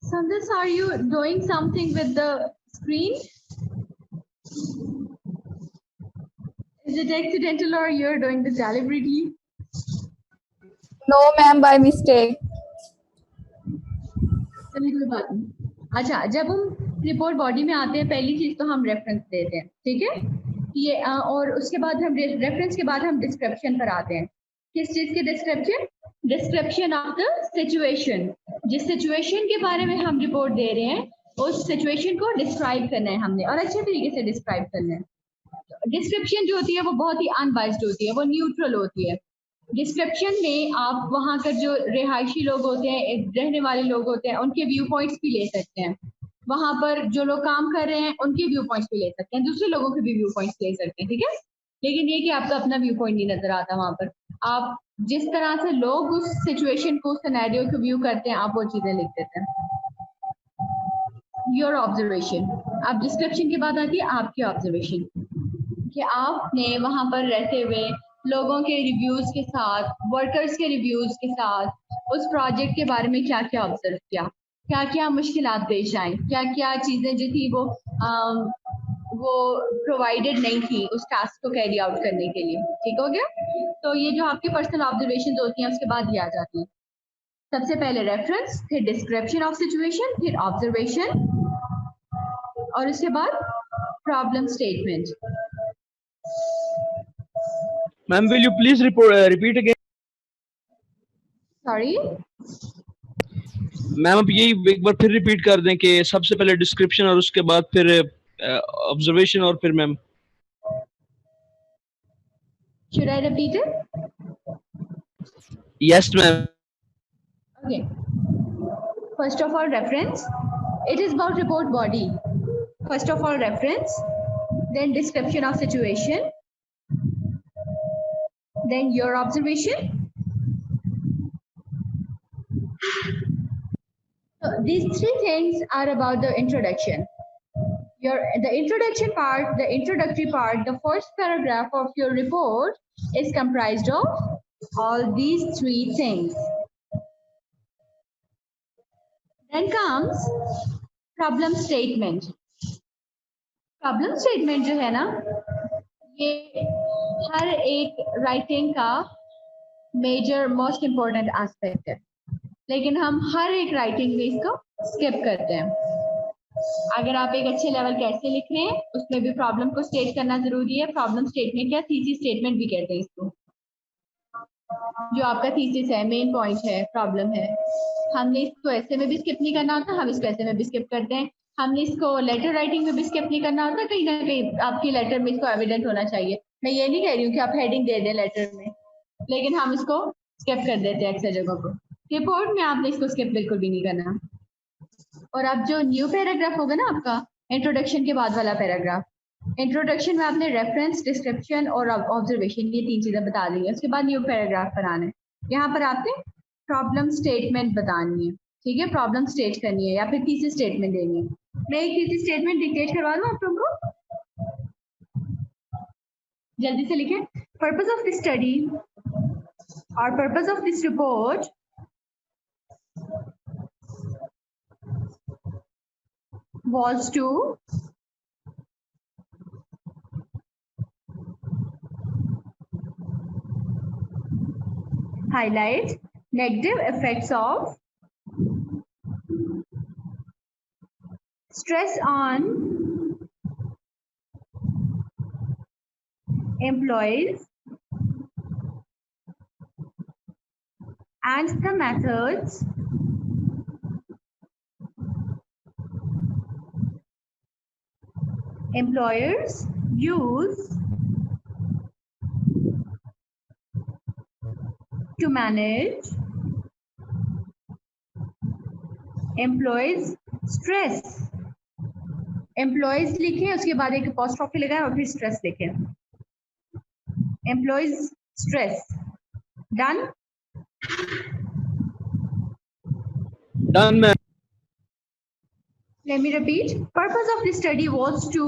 Sandhya, are you doing something with the screen? Is it accidental or you're doing this deliberately? No, ma'am, by mistake. चलिए कोई बात नहीं। अच्छा, जब हम रिपोर्ट बॉडी में आते हैं, पहली चीज तो हम रेफरेंस देते हैं, ठीक है, ये और उसके बाद हम रेफरेंस के बाद हम डिस्क्रिप्शन पर आते हैं। किस चीज की description? Description of the situation. जिस सिचुएशन के बारे में हम रिपोर्ट दे रहे हैं, उस सिचुएशन को डिस्क्राइब करना है हमने, और अच्छे तरीके से डिस्क्राइब करना है। डिस्क्रिप्शन जो होती है वो बहुत ही अनबाइस्ड होती है, वो न्यूट्रल होती है। डिस्क्रिप्शन में आप वहाँ का जो रिहायशी लोग होते हैं, रहने वाले लोग होते हैं, उनके व्यू पॉइंट्स भी ले सकते हैं। वहाँ पर जो लोग काम कर रहे हैं उनके व्यू पॉइंट्स भी ले सकते हैं, दूसरे लोगों के भी व्यू पॉइंट्स ले सकते हैं, ठीक है। लेकिन ये कि आपका अपना व्यू पॉइंट नहीं नजर आता वहाँ पर। आप जिस तरह से लोग उस सिचुएशन को, सिनेरियो को व्यू करते हैं, आप वो चीजें लिख देते हैं। Your observation. अब डिस्क्रिप्शन के बाद आती है आपकी ऑब्जर्वेशन, कि आपने वहां पर रहते हुए लोगों के रिव्यूज के साथ, वर्कर्स के रिव्यूज के साथ उस प्रोजेक्ट के बारे में क्या क्या ऑब्जर्व किया, क्या क्या मुश्किलात पेश आई, क्या क्या चीजें जो थी वो प्रोवाइडेड नहीं थी उस टास्क को कैरी आउट करने के लिए, ठीक हो गया। तो ये जो आपकी पर्सनल ऑब्जर्वेशन होती हैं, उसके बाद ये आ जाती है। सबसे पहले रेफरेंस, फिर डिस्क्रिप्शन ऑफ सिचुएशन, फिर ऑब्जर्वेशन, और उसके बाद problem statement. Ma'am, will you please repeat again? Sorry, ma'am अब यही एक बार फिर रिपीट कर दें कि सबसे पहले डिस्क्रिप्शन और उसके बाद फिर ऑब्जर्वेशन और फिर ma'am. should I repeat it? Yes ma'am. Okay. First of all, reference. It is about report body. First of all, reference, then description of situation, then your observation. So these three things are about the introduction. The introduction part, the introductory part, the first paragraph of your report is comprised of all these three things. Then comes problem statement. Problem statement जो है ना, ये हर एक राइटिंग का मेजर मोस्ट इम्पोर्टेंट एस्पेक्ट है, लेकिन हम हर एक राइटिंग में इसको स्किप करते हैं। अगर आप एक अच्छे लेवल कैसे लिख रहे हैं, उसमें भी प्रॉब्लम को स्टेट करना जरूरी है। प्रॉब्लम स्टेटमेंट या थीसिस स्टेटमेंट भी कहते हैं इसको। जो आपका थीसिस है, मेन पॉइंट है, प्रॉब्लम है, हमने इसको ऐसे में भी स्किप नहीं करना होता, हम इसको ऐसे में भी स्किप करते हैं। हमने इसको लेटर राइटिंग में भी स्किप नहीं करना होता, कहीं ना कहीं आपकी लेटर में इसको एविडेंट होना चाहिए। मैं ये नहीं कह रही हूँ कि आप हेडिंग दे दें लेटर में, लेकिन हम इसको स्किप कर देते हैं अक्सर जगहों को। रिपोर्ट में आपने इसको स्किप बिल्कुल भी नहीं करना। और अब जो न्यू पैराग्राफ होगा ना आपका, इंट्रोडक्शन के बाद वाला पैराग्राफ, इंट्रोडक्शन में आपने रेफरेंस, डिस्क्रिप्शन और ऑब्जर्वेशन, ये तीन चीजें बता दी है। उसके बाद न्यू पैराग्राफ बनाना है। यहाँ पर आपने प्रॉब्लम स्टेटमेंट बतानी है, ठीक है, प्रॉब्लम स्टेट करनी है या फिर थीसिस स्टेटमेंट देनी है। मैं एक थीसिस स्टेटमेंट डिक्टेट करवा दूं आप लोगों को, जल्दी से लिखें। पर्पस ऑफ दिस स्टडी और purpose of this report was to highlight negative effects of stress on employees and the methods employers use to manage employees stress. Employees लिखें, उसके बाद एक अपॉस्ट्रोफी लगाएं और फिर स्ट्रेस लिखें. Employees stress. Done. Done, ma'am. Let me repeat. Purpose of this study was to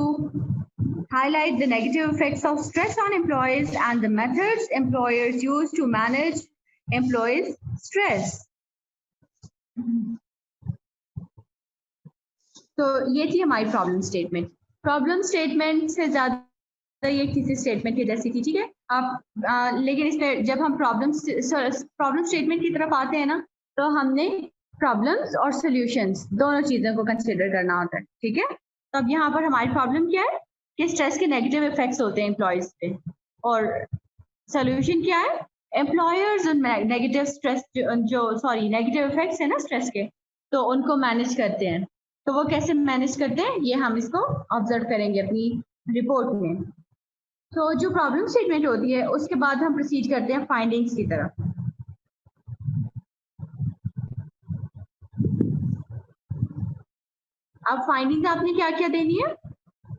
highlight the negative effects of stress on employees and the methods employers use to manage employees stress. तो ये थी हमारी प्रॉब्लम स्टेटमेंट. प्रॉब्लम स्टेटमेंट से ज्यादा ये किसी स्टेटमेंट की जैसी थी, ठीक है आप. लेकिन इसमें जब हम प्रॉब्लम स्टेटमेंट की तरफ आते हैं ना, तो हमने प्रॉब्लम्स और सॉल्यूशंस दोनों चीजों को कंसिडर करना होता है, ठीक है. तो अब यहाँ पर हमारी प्रॉब्लम क्या है कि स्ट्रेस के नेगेटिव इफेक्ट्स होते हैं एम्प्लॉयज पे, और सॉल्यूशन क्या है, एम्प्लॉयर्स नेगेटिव स्ट्रेस जो नेगेटिव इफेक्ट्स है ना स्ट्रेस के, तो उनको मैनेज करते हैं. तो वो कैसे मैनेज करते हैं ये हम इसको ऑब्जर्व करेंगे अपनी रिपोर्ट में. तो जो प्रॉब्लम स्टेटमेंट होती है उसके बाद हम प्रोसीड करते हैं फाइंडिंग्स की तरफ. अब फाइंडिंग्स आपने क्या क्या देनी है.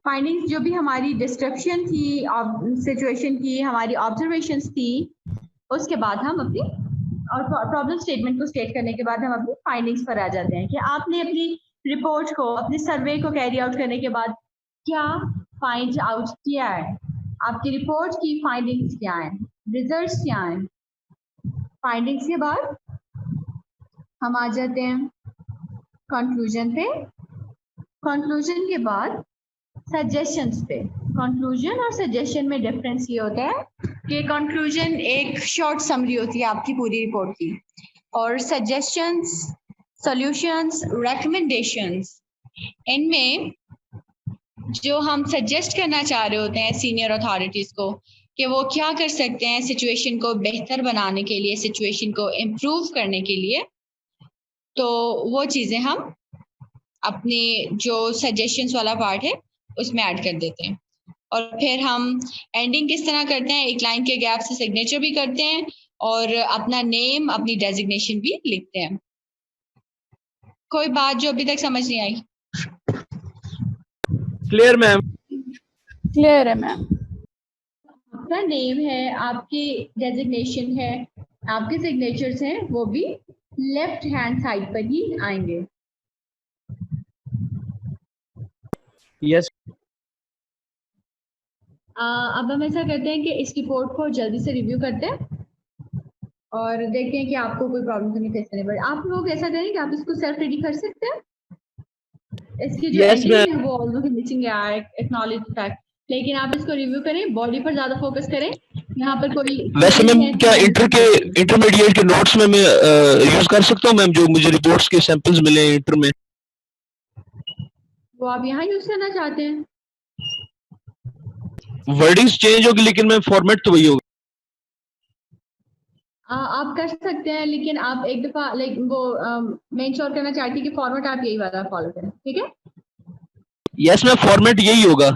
फाइंडिंग्स जो भी हमारी डिस्क्रिप्शन थी सिचुएशन की, हमारी ऑब्जर्वेशंस थी, उसके बाद हम अपनी और प्रॉब्लम स्टेटमेंट को स्टेट करने के बाद हम अपनी फाइंडिंग्स पर आ जाते हैं कि आपने अपनी रिपोर्ट को, अपने सर्वे को कैरी आउट करने के बाद क्या फाइंड आउट किया है, आपकी रिपोर्ट की फाइंडिंग्स क्या है, रिजल्ट्स क्या हैं. फाइंडिंग्स के बाद हम आ जाते हैं कंक्लूजन पे. कंक्लूजन के बाद सजेशंस पे. कंक्लूजन और सजेशन में डिफरेंस ये होता है कि कंक्लूजन एक शॉर्ट समरी होती है आपकी पूरी रिपोर्ट की, और सजेशंस, सॉल्यूशंस, रिकमेंडेशंस, इनमें जो हम सजेस्ट करना चाह रहे होते हैं सीनियर अथॉरिटीज को कि वो क्या कर सकते हैं सिचुएशन को बेहतर बनाने के लिए, सिचुएशन को इम्प्रूव करने के लिए, तो वो चीज़ें हम अपने जो सजेशंस वाला पार्ट है उसमें ऐड कर देते हैं. और फिर हम एंडिंग किस तरह करते हैं, एक लाइन के गैप से सिग्नेचर भी करते हैं और अपना नेम, अपनी डेजिग्नेशन भी लिखते हैं. कोई बात जो अभी तक समझ नहीं आई? Clear, ma'am. क्लियर है मैम. आपका नेम है, आपकी डेजिग्नेशन है, आपके सिग्नेचर्स हैं, वो भी लेफ्ट हैंड साइड पर ही आएंगे. Yes. अब हम ऐसा करते हैं कि इस रिपोर्ट को जल्दी से रिव्यू करते हैं और देखते हैं कि आपको कोई प्रॉब्लम तो नहीं फेस करनी पड़े. आप लोग ऐसा करें कि आप इसको सेल्फ रेडी कर सकते हैं. इसकी जो Yes, एंडिंग है वो ऑल्दो मिसिंग है, एक्नॉलेज फैक्ट, लेकिन आप इसको रिव्यू करें, बॉडी पर ज्यादा फोकस करें. यहाँ पर कोई वैसे मैम क्या इंटरमीडिएट के नोट्स में मैं यूज कर सकता हूँ मैम, जो मुझे रिपोर्ट्स के सैंपल्स मिले हैं इंटर में? वो आप यहाँ यूज करना चाहते हैं? वर्डिंग्स चेंज होगी लेकिन मैम फॉर्मेट तो वही होगा. आप कर सकते हैं, लेकिन आप एक दफा लाइक वो मैं इंश्योर करना चाहती हूँ कि फॉर्मेट आप यही वाला फॉलो करें, ठीक है? यस मैम, फॉर्मेट यही होगा.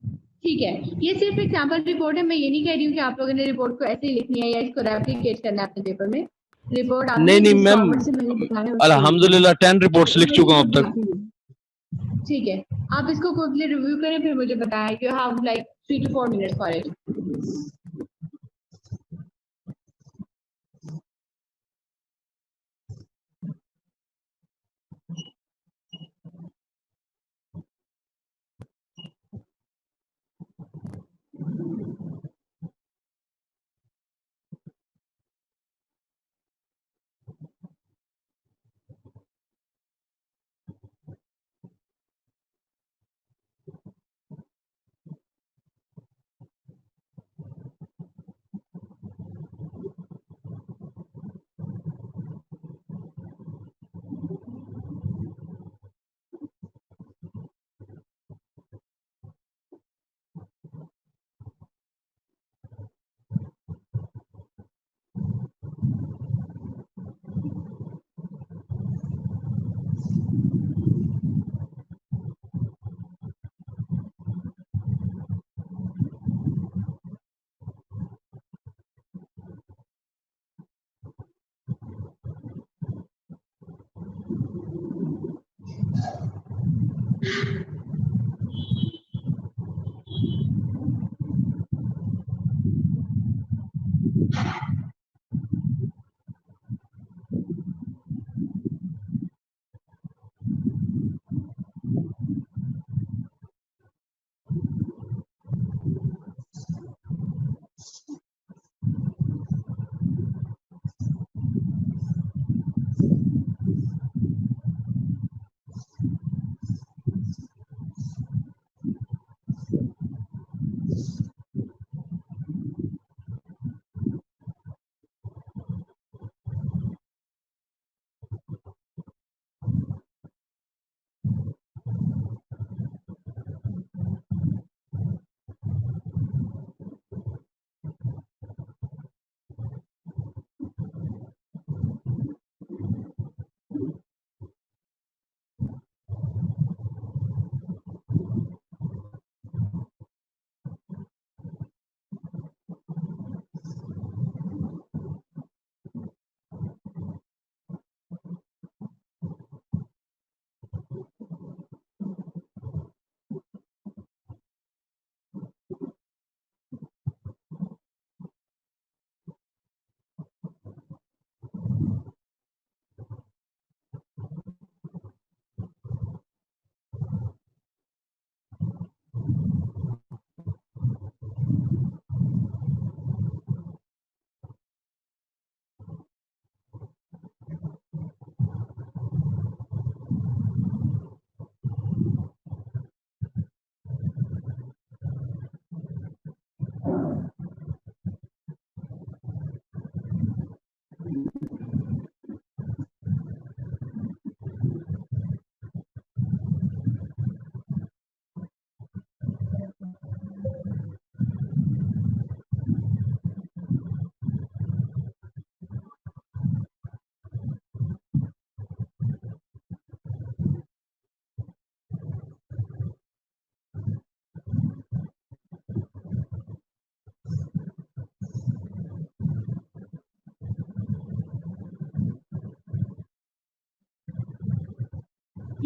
ठीक है. ये सिर्फ एग्जांपल रिपोर्ट है, मैं ये नहीं कह रही हूँ कि आप लोगों ने रिपोर्ट को ऐसे ही लिखनी है या इसको रेप्लिकेट करना है अपने पेपर में. रिपोर्ट आपने नहीं जिस मैम, फॉर्मेट से मैंने बताया उसको अल्हम्दुलिल्लाह 10 रिपोर्ट्स लिख चुका हूँ अब तक. ठीक है. आप इसको क्विकली रिव्यू करें फिर मुझे बताएं. You have like 3 to 4 minutes for it.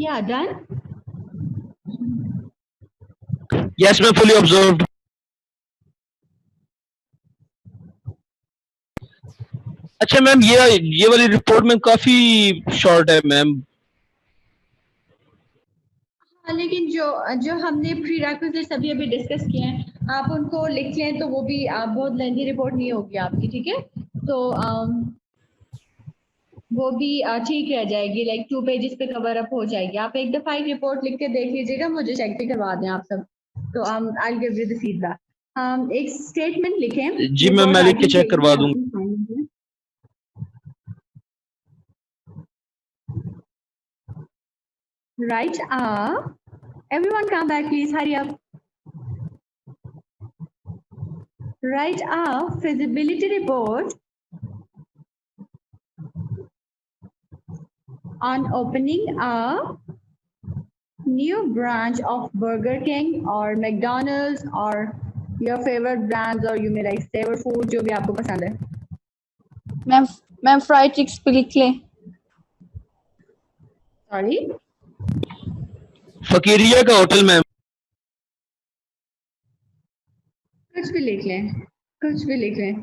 Yeah, done. Yes, ma'am, fully observed. अच्छा मैम, ये वाली रिपोर्ट में काफी शॉर्ट है मैम। हाँ, लेकिन जो जो हमने प्रीरेक्विजिट्स अभी डिस्कस किए हैं, आप उनको लिख लें तो वो भी बहुत लेंथी रिपोर्ट नहीं होगी आपकी, ठीक है? तो वो भी ठीक रह जाएगी, लाइक 2 पेजेस पे कवर अप हो जाएगी। आप एक दफा एक रिपोर्ट लिख के देख लीजिएगा, मुझे चेक भी करवा दें आप सब, तो I will give you the feedback. एक स्टेटमेंट लिखें। जी मैम, मैं लिख के चेक करवा दूंगा। Right. Everyone come back, please. Hurry up. Write a feasibility report on opening a new branch of Burger King or McDonald's or your favorite brands, or you may like favorite food जो भी आपको पसंद है। मैम फ्राइड चिक्स पे लिख लें। Sorry. फकीरिया का होटल मैम। कुछ भी लिख लें, कुछ भी लिख लें।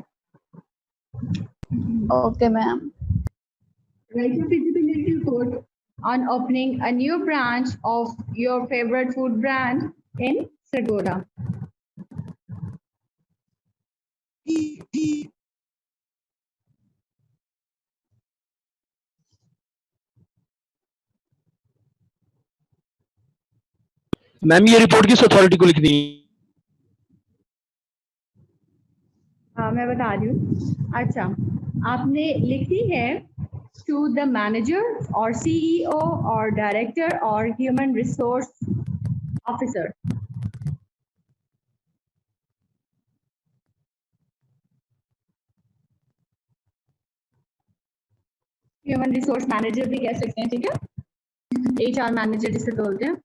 Okay ma'am. Write a feasibility report on opening a new branch of your favorite food brand in Sargodha. Ma'am ये रिपोर्ट किस अथॉरिटी को लिखनी है? हाँ, मैं बता रही हूँ। अच्छा, आपने लिखी है to the manager or CEO or director or human resource officer. Human resource manager भी कह सकते हैं, ठीक है? HR मैनेजर जिसे बोलते हैं।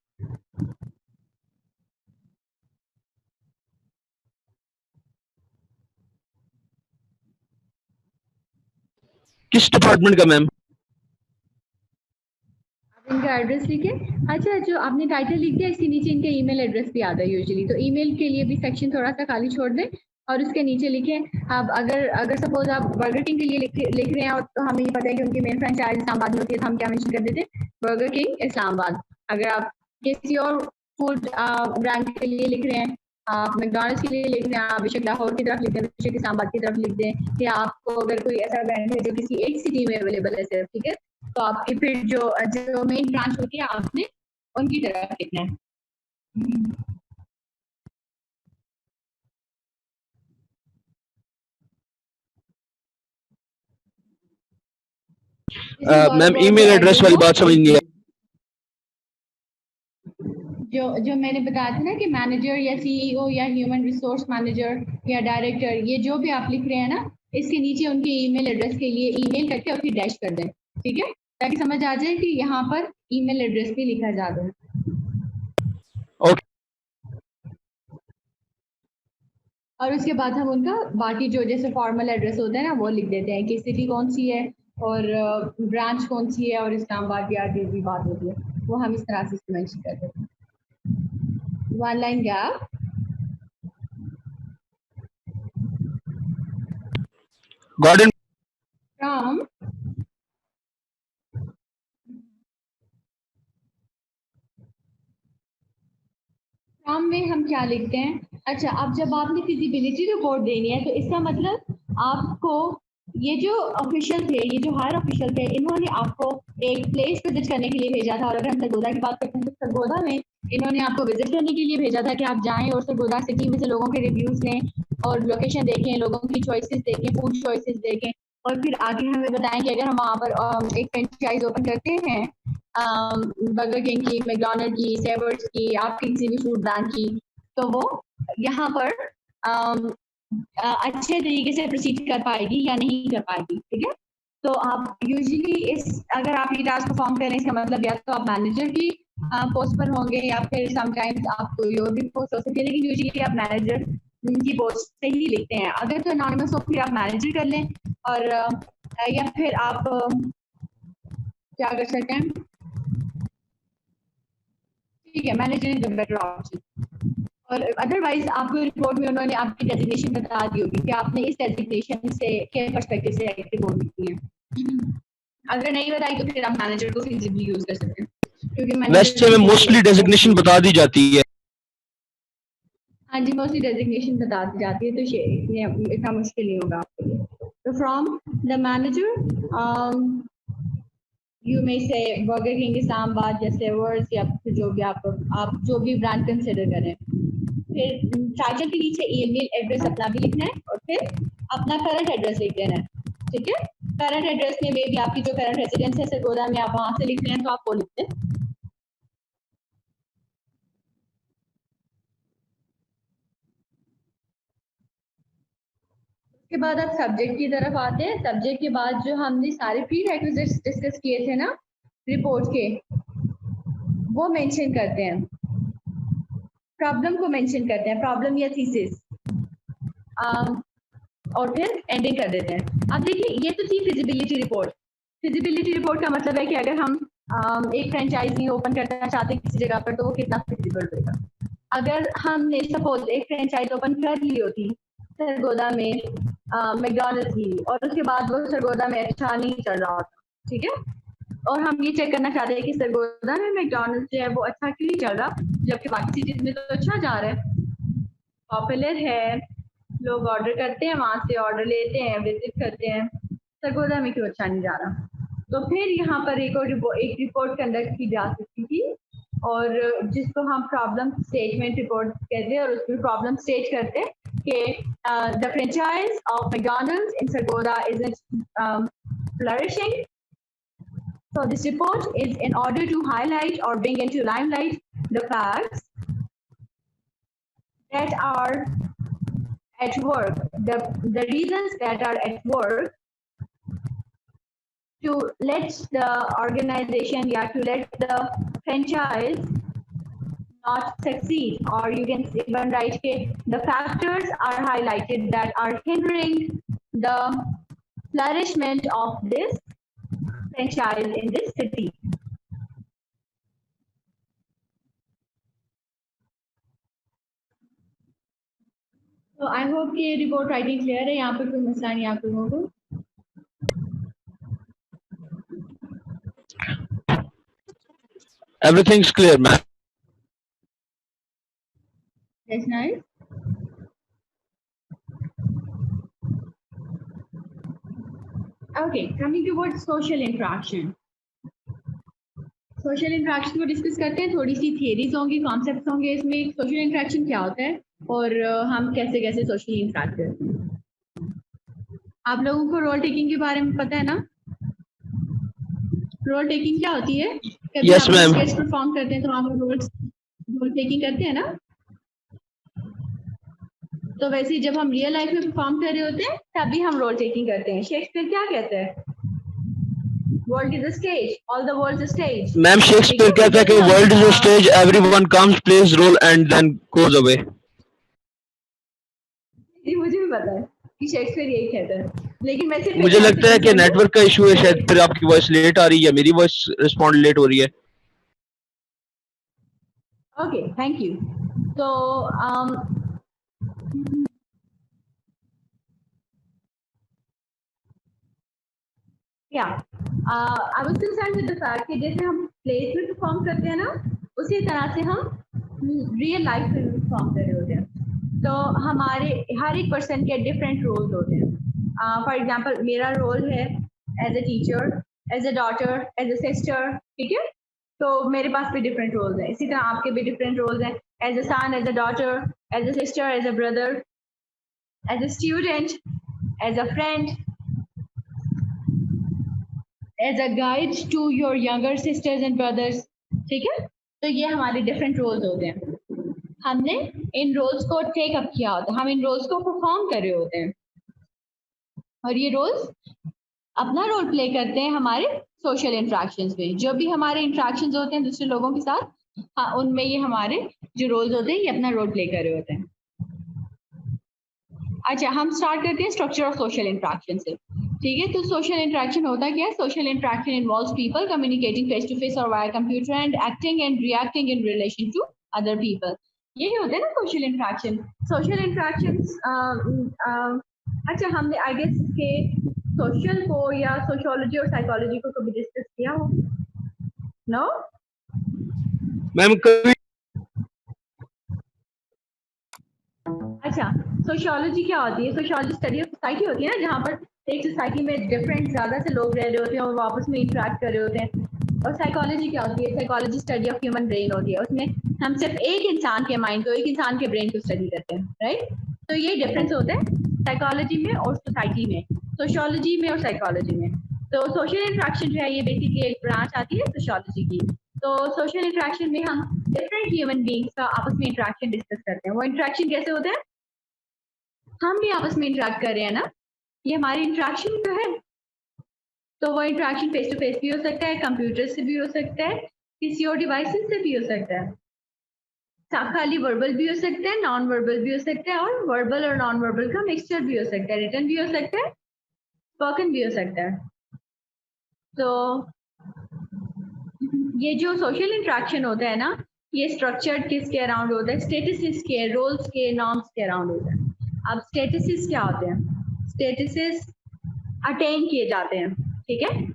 किस डिपार्टमेंट का मैम? आप इनका एड्रेस लिखे। अच्छा, जो आपने टाइटल लिख दिया, इसके नीचे इनका ईमेल एड्रेस भी आता है यूजुअली, तो ईमेल के लिए भी सेक्शन थोड़ा सा खाली छोड़ दें और उसके नीचे लिखें। अब अगर सपोज आप बर्गर किंग के लिए लिख रहे हैं, और तो हमें ये पता है कि उनकी मेन फ्रेंचाइज इस्लामाबाद में होती है, तो हम क्या मेंशन कर देते हैं? Burger king Islamabad. अगर आप किसी और फूड ब्रांड के लिए लिख रहे हैं, आप मैकडॉनल्ड्स के लिए लिख रहे हैं, आप बेशक लाहौर की तरफ लिख दें, बेशक इस्लामाबाद की तरफ लिख दें, या आपको अगर कोई ऐसा ब्रांड है जो किसी एक सिटी में अवेलेबल है सिर्फ, ठीक है, तो आपकी फिर जो मेन ब्रांच होती है आपने उनकी तरफ लिखना है। मैम ईमेल एड्रेस वाली बात समझ नहीं आई। जो मैंने बताया था ना कि मैनेजर या CEO या ह्यूमन रिसोर्स मैनेजर या डायरेक्टर, ये जो भी आप लिख रहे हैं ना, इसके नीचे उनके ईमेल एड्रेस के लिए ईमेल करके और फिर डैश कर दें, ठीक है, ताकि समझ आ जाए कि यहाँ पर ईमेल एड्रेस भी लिखा जा रहा है। ओके। और उसके बाद हम उनका बाकी जो जैसे फॉर्मल एड्रेस होता है ना, वो लिख देते हैं कि सिटी कौन सी है और ब्रांच कौन सी है, और इस्लामाबाद या जो भी बात होती है वो हम इस तरह से मेंशन कर देते हैं। One line gap. Got it. From में हम क्या लिखते हैं? अच्छा, अब जब आपने फिजिबिलिटी रिपोर्ट देनी है, तो इसका मतलब आपको ये जो ऑफिशियल थे, ये जो हायर ऑफिशियल थे, इन्होंने आपको एक प्लेस विजिट करने के लिए भेजा था। और अगर हम सरगोधा की बात करते हैं, तो सरगोधा में इन्होंने आपको विजिट करने के लिए भेजा था कि आप जाएं और सरगोधा सिटी में से लोगों के रिव्यूज लें और लोकेशन देखें, लोगों की चॉइसेस देखें, फूड चॉइसेस देखें, और फिर आगे हमें बताएं कि अगर हम वहाँ पर एक फ्रेंचाइज ओपन करते हैं बर्गर किंग की, मैकडॉनल्ड की, सेवर्स की, आपकी किसी भी फूड ब्रांड की, तो वो यहाँ पर अच्छे तरीके से प्रोसीड कर पाएगी या नहीं कर पाएगी, ठीक है? तो आप यूजुअली अगर आप ये टास्क परफॉर्म करें, इसका मतलब या तो आप मैनेजर की पोस्ट पर होंगे या फिर समटाइम्स आप कोई और भी पोस्ट हो सकती है, लेकिन यूजुअली आप मैनेजर की पोस्ट से ही लिखते हैं। अगर तो एनोनिमस हो फिर आप मैनेजर कर लें, और या फिर आप क्या कर सकते हैं, ठीक है, manager is the better option. और अदरवाइज आपको रिपोर्ट में उन्होंने आपकी डेजिग्नेशन बता दी होगी कि आपने इस डेजिग्नेशन से के पर्सपेक्टिव से रिपोर्ट लिखी है। अगर नहीं बताई तो फिर आप मैनेजर को फिजिबली यूज कर सकते हैं, क्योंकि वैसे में मोस्टली डेजिग्नेशन बता दी जाती है। हाँ जी, मोस्टली डेजिग्नेशन बता दी जाती है, तो ये इतना मुश्किल नहीं होगा आपके लिए। तो from the manager you may से बर्गर किंग इस्लामाबाद जैसे वर्ड्स या फिर जो भी आप जो भी ब्रांड कंसिडर करें। फिर टाइटल के नीचे ईमेल एड्रेस अपना भी लिखना है और फिर अपना करंट एड्रेस लिख देना है। ठीक है, करंट एड्रेस में भी आपकी जो करंट रेजिडेंस है सरगोदा में, आप वहां से लिखते हैं तो आप वो लिखते हैं। उसके बाद आप सब्जेक्ट की तरफ आते हैं। सब्जेक्ट के बाद जो हमने सारे प्री रिक्विजिट्स डिस्कस किए थे ना रिपोर्ट के, वो मेंशन करते हैं। प्रॉब्लम को मेंशन करते हैं, प्रॉब्लम या थीसिस, और फिर एंडिंग कर देते हैं। अब देखिए, ये तो थी फिजिबिलिटी रिपोर्ट। फिजिबिलिटी रिपोर्ट का मतलब है कि अगर हम एक फ्रेंचाइजी ओपन करना चाहते हैं किसी जगह पर, तो वो कितना फिजिबल रहेगा। अगर हमने सपोज एक फ्रेंचाइज ओपन कर ली होती सरगोदा में मैकडॉनल्ड्स की, और उसके बाद वो सरगोदा में अच्छा नहीं चल रहा होता, ठीक है, और हम ये चेक करना चाहते हैं कि सरगोदा में मैकडॉनल्ड्स जो है वो अच्छा क्यों नहीं चल रहा, जबकि बाकी सिटीज में तो अच्छा जा रहा है, पॉपुलर है, लोग ऑर्डर करते हैं, वहां से ऑर्डर लेते हैं, विजिट करते हैं, सरगोदा में क्यों अच्छा नहीं जा रहा। तो फिर यहाँ पर एक रिपोर्ट कंडक्ट की जा सकती थी, और जिसको हम प्रॉब्लम स्टेटमेंट रिपोर्ट कहते हैं, और उसमें प्रॉब्लम स्टेट करते हैं कि the franchise of McDonald's in Sargodha isn't flourishing. So this report is in order to highlight or bring into limelight the facts that are at work, the reasons that are at work to let the organization, yeah, to let the franchise not succeed, or you can even write the factors are highlighted that are hindering the flourishment of this franchise in this city. तो आई होप कि ये रिपोर्ट राइटिंग क्लियर है, यहाँ पर कोई मसला नहीं आप लोगों को। Everything's clear, man. That's nice. Okay, coming towards social interaction. Social interaction को डिस्कस करते हैं, थोड़ी सी थियरीज होंगी, कॉन्सेप्ट्स होंगे इसमें। सोशल इंटरेक्शन क्या होता है और हम कैसे कैसे सोशली इंटरेक्ट करते हैं। आप लोगों को रोल टेकिंग के बारे में पता है ना? रोल टेकिंग क्या होती है? कभी Yes, आप ma'am. स्केच परफॉर्म करते हैं तो आप रोल टेकिंग करते हैं ना? तो वैसे ही जब हम रियल लाइफ में परफॉर्म कर रहे होते हैं तभी हम रोल टेकिंग करते हैं। शेक्सपियर क्या कहते हैं? World is a stage, all the world's a stage. Ma'am Shakespeare कहता है कि world is a stage, everyone comes plays role and then goes away. ये मुझे भी पता है कि शेक्सपियर यही कहता है, लेकिन वैसे मुझे लगता है कि नेटवर्क का इशू है, शायद फिर आपकी वॉइस लेट आ रही है, मेरी वॉइस रिस्पॉन्ड लेट हो रही है। Okay, thank you. तो I was concerned with the fact कि जैसे हम प्लेस में परफॉर्म करते हैं ना, उसी तरह से हम रियल लाइफ में परफॉर्म कर रहे होते हैं। तो हमारे हर एक पर्सन के डिफरेंट रोल्स होते हैं। फॉर एग्जांपल मेरा रोल है as a teacher, as a daughter, as a sister, ठीक है, तो मेरे पास भी डिफरेंट रोल्स हैं। इसी तरह आपके भी डिफरेंट रोल्स हैं, as a son, as a daughter, as a sister, as a brother, as a student, as a friend, as a guide to your younger sisters and brothers, ठीक है। तो ये हमारे डिफरेंट रोल्स होते हैं, हमने इन रोल्स को टेक अप किया होता है, हम इन रोल्स को परफॉर्म कर रहे होते हैं, और ये रोल्स अपना रोल प्ले करते हैं हमारे सोशल इंटरेक्शंस में। जो भी हमारे इंटरेक्शंस होते हैं दूसरे लोगों के साथ, हाँ, उनमें ये हमारे जो रोल्स होते हैं ये अपना रोल प्ले कर रहे होते हैं। अच्छा, हम स्टार्ट करते हैं स्ट्रक्चर ऑफ सोशल इंटरेक्शन से। ठीक है, तो सोशल इंटरेक्शन होता क्या है? Social interaction involves people communicating face to face और via computer and acting and reacting in relation to other people. यही होता है ना सोशल इंटरेक्शन। सोशल इंटरेक्शन अच्छा, हमने आई गेस के सोशल को या सोशियोलॉजी और साइकोलॉजी को कभी डिस्कस किया हो? नो? मैम कभी अच्छा, सोशियोलॉजी क्या होती है? सोशियोलॉजी स्टडी ऑफ सोसाइटी होती है ना, जहाँ पर एक सोसाइटी में डिफरेंट ज़्यादा से लोग रह रहे होते हैं और वो आपस में इंटरेक्ट कर रहे होते हैं। और साइकोलॉजी क्या होती है? Psychology study of human brain होती है। उसमें हम सिर्फ एक इंसान के माइंड को, एक इंसान के ब्रेन को स्टडी करते हैं, राइट? तो ये डिफरेंस होता है साइकोलॉजी में और सोसाइटी में, सोशियोलॉजी में और साइकोलॉजी में। तो सोशल इंटरेक्शन जो है ये बेसिकली एक ब्रांच आती है सोशियोलॉजी की। तो सोशल इंटरेक्शन में हम डिफरेंट ह्यूमन बींग्स का आपस में इंटरेक्शन डिस्कस करते हैं। वो इंटरेक्शन कैसे होता है? हम भी आपस में इंटरेक्ट कर रहे हैं ना, ये हमारी इंटरेक्शन तो है। तो वो इंटरेक्शन फेस टू फेस भी हो सकता है, कंप्यूटर से भी हो सकता है, किसी और डिवाइसेस से भी हो सकता है, खाली वर्बल भी हो सकता है, नॉन वर्बल भी हो सकता है, और वर्बल और नॉन वर्बल का मिक्सचर भी हो सकता है, रिटन भी हो सकता है, स्पोकन भी हो सकता है। तो ये जो सोशल इंटरेक्शन होता है ना, ये स्ट्रक्चर्ड किसके अराउंड होता है? स्टेटस के, रोल्स के, नॉर्म्स के अराउंड होता है। अब स्टेटस क्या होते हैं? स्टेटस अटेन किए जाते हैं, ठीक है?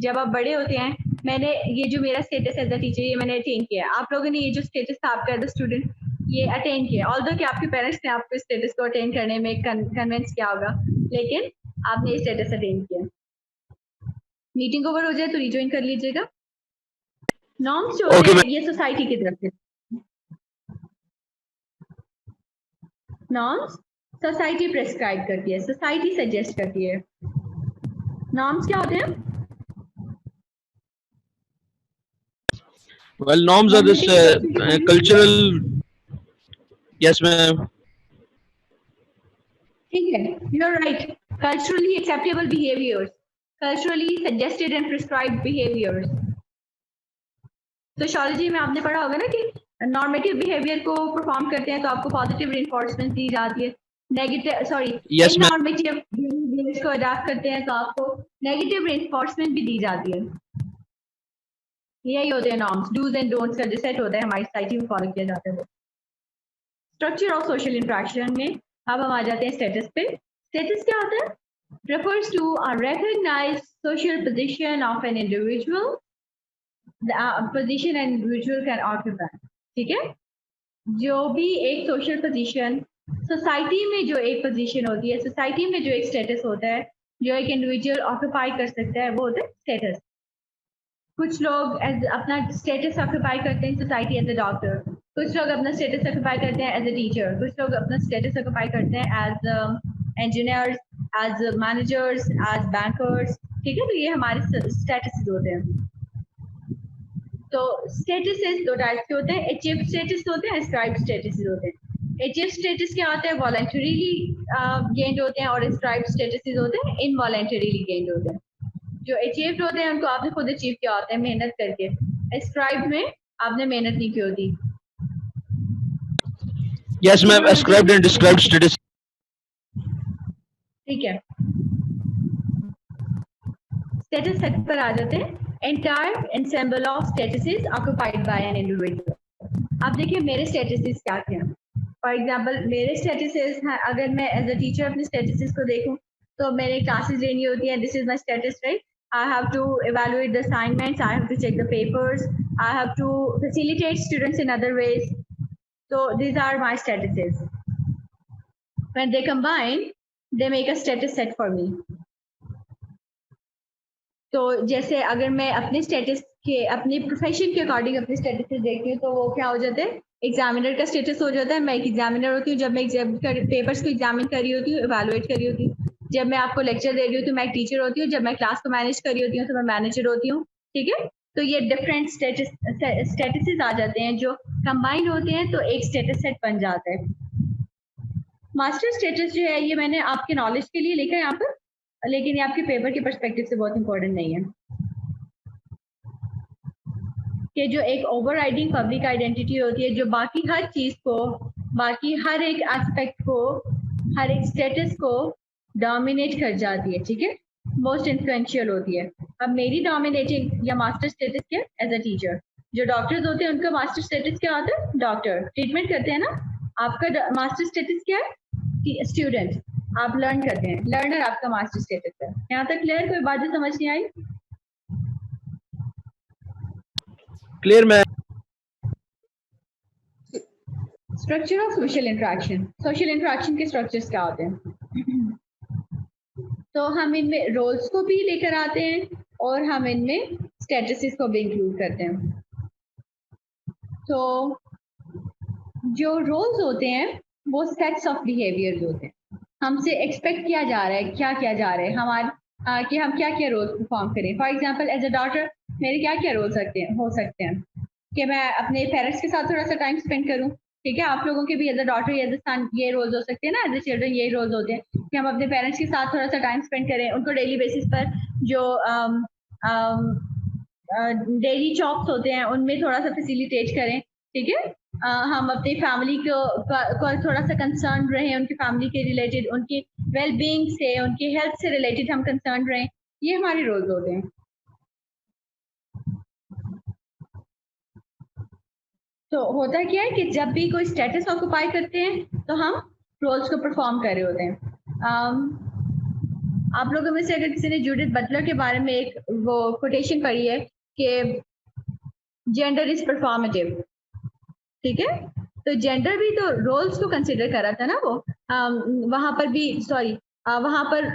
जब आप बड़े होते हैं, मैंने ये जो मेरा स्टेटस एज अ टीचर, ये मैंने अटेन किया। आप लोगों ने ये जो स्टेटस था आपका एज अ स्टूडेंट, ये अटेन किया। ऑल्दो कि आपके पेरेंट्स ने आपको स्टेटस को अटेन करने में कन्विंस किया होगा, लेकिन आपने ये स्टेटस अटेन किया। मीटिंग ओवर हो जाए तो रिज्वाइन कर लीजिएगा। नॉर्म्स जो होते हैं ये सोसाइटी की तरफ से, नॉर्म्स सोसाइटी प्रेस्क्राइब करती है, सोसाइटी सजेस्ट करती है। नॉर्म्स क्या होते हैं? well norms are this cultural. Yes ma'am. ठीक है, you are right. Culturally acceptable behaviours, culturally suggested and prescribed behaviours. Sociology में आपने पढ़ा होगा ना कि नॉर्मेटिव बिहेवियर को परफॉर्म करते हैं तो आपको पॉजिटिव रिइंफोर्समेंट दी जाती है, negative sorry Yes ma'am. Normative behaviours को अडॉप्ट करते हैं तो आपको नेगेटिव रिइंफोर्समेंट भी दी जाती है। यही होते हैं नॉर्म्स, डूज एंड डोंट्स का जो सेट होता है हमारी सोसाइटी में फॉलो किया जाता है। स्ट्रक्चर ऑफ सोशल इंटरेक्शन में अब हम आ जाते हैं स्टेटस पे। स्टेटस क्या होता है? refers to a recognized social position of an individual, the position an individual can occupy, ठीक है? जो भी एक सोशल पोजीशन, सोसाइटी में जो एक पोजीशन होती है, सोसाइटी में जो एक स्टेटस होता है जो एक इंडिविजुअल ऑक्यूपाई कर सकता है, वो होता है स्टेटस। कुछ लोग अपना स्टेटस ऑक्यूपाई करते हैं सोसाइटी एज ए डॉक्टर, कुछ लोग अपना स्टेटस ऑक्यूपाई करते हैं एज ए टीचर, कुछ लोग अपना स्टेटस ऑक्यूपाई करते हैं as engineers, as managers, as bankers, ठीक है? तो ये हमारे स्टेटस होते हैं। तो स्टेटस दो टाइप के होते हैं, अचीव स्टेटस होते हैं, एस्क्राइब स्टेटस होते हैं। अचीव स्टेटस क्या होता है? वॉलंटरीली गेन्ड होते हैं, और एस्क्राइब स्टेटस होते हैं इनवॉलंटरीली गेन्ड होते हैं। जो अचीव्ड होते हैं उनको आपने खुद अचीव किया होता है मेहनत करके, एस्क्राइब में आपने मेहनत नहीं की होती। Yes ma'am. Ascribed and described status. ठीक है, स्टेटस सेट पर आ जाते हैं। Entire ensemble of statuses occupied by an individual. अब देखिए मेरे स्टेटसेस क्या क्या हैं। फॉर एग्जांपल मेरे स्टेटसेस हैं, अगर मैं एज अ टीचर अपने स्टेटसेस को देखूं तो मैंने क्लासेस लेनी होती है, this is my status, right? I have to evaluate the assignments, I have to check the papers, I have to facilitate students in other ways. So these are my statuses. When they combine, they make a status set for me. तो जैसे अगर मैं अपने स्टेटस के, अपने प्रोफेशन के अकॉर्डिंग अपने स्टेटस देखती हूँ तो वो क्या हो जाता है? एग्जामिनर का स्टेटस हो जाता है। मैं एक एग्जामिनर होती हूँ, जब मैं पेपर्स को एग्जामिन कर रही होती हूँ, इवेलुएट कर रही होती हूँ। जब मैं आपको लेक्चर दे रही हूँ तो मैं एक टीचर होती हूँ, जब मैं क्लास को मैनेज कर रही होती हूँ तो मैं मैनेजर होती हूँ, ठीक है? तो ये डिफरेंट स्टेटसेस आ जाते हैं जो कंबाइन होते हैं तो एक स्टेटस सेट बन जाता है। मास्टर स्टेटस जो है ये मैंने आपके नॉलेज के लिए लिखा है यहाँ पर, लेकिन ये आपके पेपर के पर्सपेक्टिव से बहुत इंपॉर्टेंट नहीं है। कि जो एक ओवरराइडिंग पब्लिक आइडेंटिटी होती है जो बाकी हर चीज को, बाकी हर एक एस्पेक्ट को, हर एक स्टेटस को डोमिनेट कर जाती है, ठीक है, मोस्ट इन्फ्लुएंशियल होती है। अब मेरी डोमिनेटिंग या मास्टर स्टेटस क्या एज अ टीचर। जो डॉक्टर्स होते हैं उनका मास्टर स्टेटस क्या होता है, डॉक्टर ट्रीटमेंट करते हैं ना। आपका मास्टर स्टेटस क्या है, स्टूडेंट, आप लर्न करते हैं, लर्नर आपका मास्टर स्टेटस है। यहाँ तक क्लियर, कोई बात जो समझ नहीं आई? Clear ma'am. Structure of social interaction, social interaction के स्ट्रक्चर्स क्या होते हैं? तो हम इनमें रोल्स को भी लेकर आते हैं और हम इनमें स्टेटसेस को भी इंक्लूड करते हैं। तो जो रोल्स होते हैं वो सेट्स ऑफ बिहेवियर्स होते हैं। हमसे एक्सपेक्ट किया जा रहा है, क्या किया जा रहा है हमारे कि हम क्या क्या रोल्स परफॉर्म करें। For example as a daughter मेरे क्या क्या रोल हो सकते हैं कि मैं अपने पेरेंट्स के साथ थोड़ा सा टाइम स्पेंड करूं, ठीक है। आप लोगों के भी as a daughter as a son ये रोल्स हो सकते हैं ना, एज अ चिल्ड्रन ये रोल्स होते हैं कि हम अपने पेरेंट्स के साथ थोड़ा सा टाइम स्पेंड करें, उनको डेली बेसिस पर जो डेली जॉब्स होते हैं उनमें थोड़ा सा फैसिलिटेट करें, ठीक है। हम अपनी फैमिली को थोड़ा सा कंसर्न रहें, उनकी फैमिली के रिलेटेड, उनकी वेल बीइंग से, उनकी हेल्थ से रिलेटेड हम कंसर्न रहें। ये हमारे रोल्स होते हैं। तो होता क्या है कि जब भी कोई स्टेटस ऑक्युपाई करते हैं तो हम रोल्स को परफॉर्म कर रहे होते हैं। आप लोगों में से अगर किसी ने जूडिथ बटलर के बारे में एक वो कोटेशन पढ़ी है कि जेंडर इज परफॉर्मेटिव, ठीक है। तो जेंडर भी तो रोल्स को कंसिडर करा था ना वो, वहां पर भी सॉरी वहां पर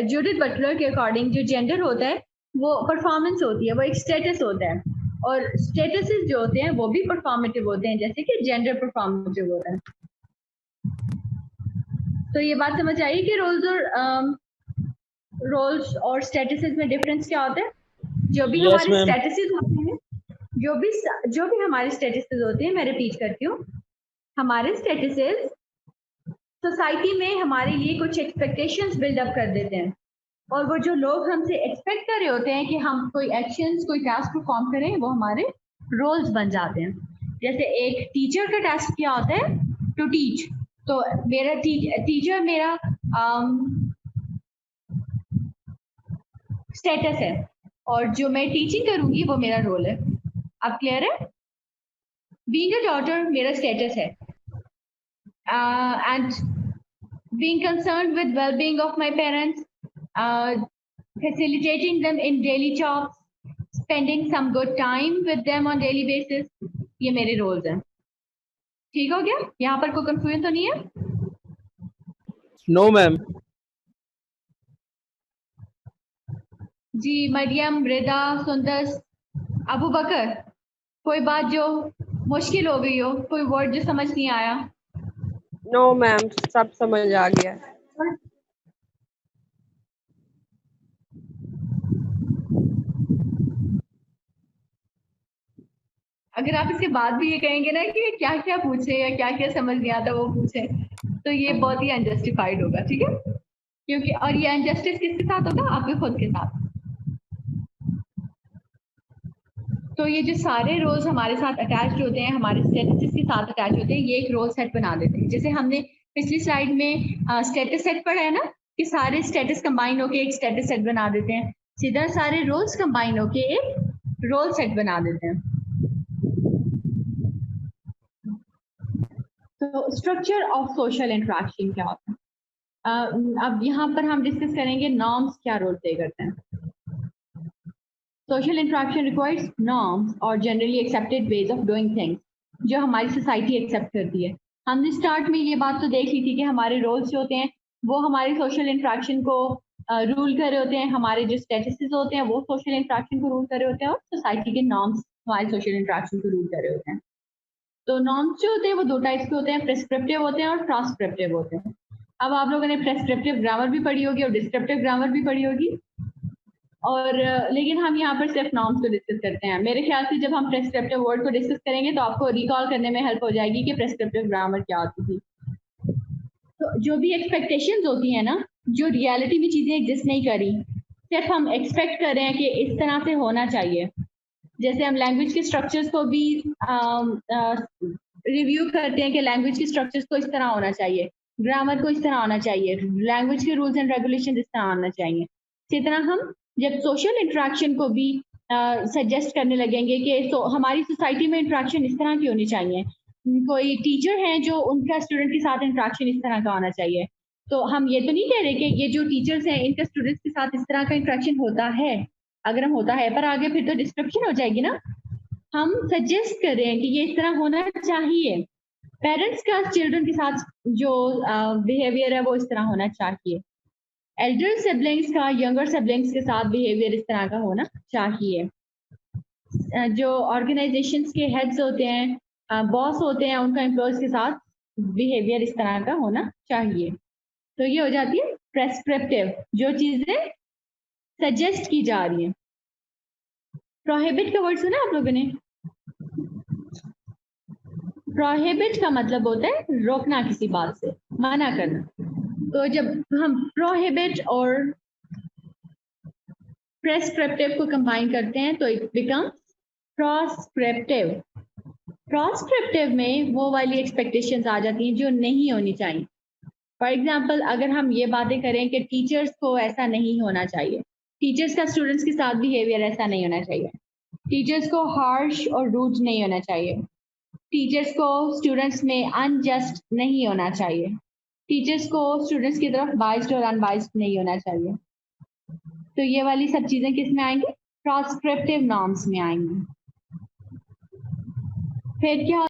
जूडिथ बटलर के अकॉर्डिंग जो जेंडर होता है वो परफॉर्मेंस होती है, वो एक स्टेटस होता है। और स्टेटसेस जो होते हैं वो भी परफॉर्मेटिव होते हैं, जैसे कि जेंडर परफॉर्मेटिव होता है। तो ये बात समझ आई कि रोल्स और स्टेटसेस में डिफरेंस क्या होता है। जो भी Yes, हमारे ma'am. स्टेटसेस होते हैं, जो भी हमारे स्टेटसेस होते हैं, मैं रिपीट करती हूँ, हमारे स्टेटसेस सोसाइटी में हमारे लिए कुछ एक्सपेक्टेशंस बिल्डअप कर देते हैं। और वो जो लोग हमसे एक्सपेक्ट कर रहे होते हैं कि हम कोई एक्शंस, कोई टास्क परफॉर्म करें, वो हमारे रोल्स बन जाते हैं। जैसे एक टीचर का टास्क क्या होता है, टू टीच। तो मेरा टीचर मेरा स्टेटस है और जो मैं टीचिंग करूंगी वो मेरा रोल है। अब क्लियर है? बीइंग अ डॉटर मेरा स्टेटस है, and being concerned with well-being of my parents, facilitating them in daily jobs, spending some good time with them on daily basis, ये मेरे रोल्स हैं। ठीक हो गया? यहाँ पर कोई कंफ्यूजन तो नहीं है? No, ma'am. जी, मरियम, मृदा, सुंदर, अबू बकर, कोई बात जो मुश्किल हो गई हो, कोई वर्ड जो समझ नहीं आया? नो मैम, सब समझ आ गया। अगर आप इसके बाद भी ये कहेंगे ना कि क्या क्या पूछे या क्या क्या समझ नहीं आता वो पूछे, तो ये बहुत ही अनजस्टिफाइड होगा, ठीक है। क्योंकि और ये अनजस्टिस किसके साथ होगा, आपके खुद के साथ। तो ये जो सारे रोल्स हमारे साथ अटैच्ड होते हैं, हमारे स्टेटस के साथ अटैच होते हैं, ये एक रोल सेट बना देते हैं। जैसे हमने पिछली स्लाइड में स्टेटस सेट पढ़ा है ना, कि सारे स्टेटस कंबाइन होके एक स्टेटस सेट बना देते हैं। सीधा सारे रोल्स कंबाइन होके एक रोल सेट बना देते हैं। तो स्ट्रक्चर ऑफ सोशल इंटरेक्शन क्या होता है? अब यहाँ पर हम डिस्कस करेंगे नॉर्म्स क्या रोल प्ले करते हैं। सोशल इंटरेक्शन रिक्वायर्स नॉर्म्स और generally accepted ways of doing things, जो हमारी सोसाइटी एक्सेप्ट करती है। हमने स्टार्ट में ये बात तो देख ली थी कि हमारे रोल्स जो होते हैं वो हमारे सोशल इंटरेक्शन को रूल कर रहे होते हैं, हमारे जो स्टेटसेस होते हैं वो सोशल इंटरेक्शन को रूल कर रहे होते हैं, और सोसाइटी के नॉर्म्स हमारे सोशल इंटरेक्शन को रूल कर रहे होते हैं। तो नॉर्म्स जो होते हैं वो दो टाइप्स के होते हैं, प्रेस्क्रिप्टिव होते हैं और ट्रांसक्रिप्टिव होते हैं। अब आप लोगों ने प्रेस्क्रिप्टिव ग्रामर भी पढ़ी होगी और डिस्क्रिप्टिव ग्रामर भी पढ़ी होगी, और लेकिन हम यहाँ पर सिर्फ नॉर्म्स को डिस्कस करते हैं। मेरे ख्याल से जब हम प्रेस्क्रिप्टिव वर्ड को डिस्कस करेंगे तो आपको रिकॉल करने में हेल्प हो जाएगी कि प्रेस्क्रिप्टिव ग्रामर क्या होती थी। तो जो भी एक्सपेक्टेशंस होती है ना, जो रियलिटी में चीजें एग्जिस्ट नहीं करी, सिर्फ हम एक्सपेक्ट कर रहे हैं कि इस तरह से होना चाहिए। जैसे हम लैंग्वेज के स्ट्रक्चर्स को भी रिव्यू करते हैं कि लैंग्वेज के स्ट्रक्चर्स को इस तरह होना चाहिए, ग्रामर को इस तरह आना चाहिए, लैंग्वेज के रूल्स एंड रेगुलेशन इस तरह आना चाहिए। इसी तरह हम जब सोशल इंटरेक्शन को भी सजेस्ट करने लगेंगे कि तो हमारी सोसाइटी में इंटरेक्शन इस तरह की होनी चाहिए, कोई टीचर हैं जो उनका स्टूडेंट के साथ इंटरेक्शन इस तरह का होना चाहिए, तो हम ये तो नहीं कह रहे कि ये जो टीचर्स हैं इनका स्टूडेंट्स के साथ इस तरह का इंटरेक्शन होता है, अगर हम होता है पर आगे फिर तो डिस्क्रिप्शन हो जाएगी ना। हम सजेस्ट कर रहे हैं कि ये इस तरह होना चाहिए, पेरेंट्स का चिल्ड्रन के साथ जो बिहेवियर है वो इस तरह होना चाहिए, एल्डर सिबलिंग्स का यंगर सिबलिंग्स के साथ बिहेवियर इस तरह का होना चाहिए, जो ऑर्गेनाइजेशंस के हेड्स होते हैं, बॉस होते हैं, उनका एम्प्लॉयज के साथ बिहेवियर इस तरह का होना चाहिए। तो ये हो जाती है प्रेस्क्रिप्टिव, जो चीजें सजेस्ट की जा रही हैं। प्रोहिबिट का वर्ड सुना आप लोगों ने? प्रोहिबिट का मतलब होता है रोकना, किसी बात से मना करना। तो जब हम प्रोहिबिट और प्रेस्क्रिप्टिव को कंबाइन करते हैं तो इट बिकम्स प्रोस्क्रिप्टिव। प्रोस्क्रिप्टिव में वो वाली एक्सपेक्टेशंस आ जाती हैं जो नहीं होनी चाहिए। फॉर एग्जाम्पल, अगर हम ये बातें करें कि टीचर्स को ऐसा नहीं होना चाहिए, टीचर्स का स्टूडेंट्स के साथ बिहेवियर ऐसा नहीं होना चाहिए, टीचर्स को हार्श और रूड नहीं होना चाहिए, टीचर्स को स्टूडेंट्स में अनजस्ट नहीं होना चाहिए, टीचर्स को स्टूडेंट्स की तरफ बाइस्ड और अनबाइस्ड नहीं होना चाहिए। तो ये वाली सब चीजें किस में आएंगी? प्रोस्क्रिप्टिव नॉर्म्स में आएंगी। फिर क्या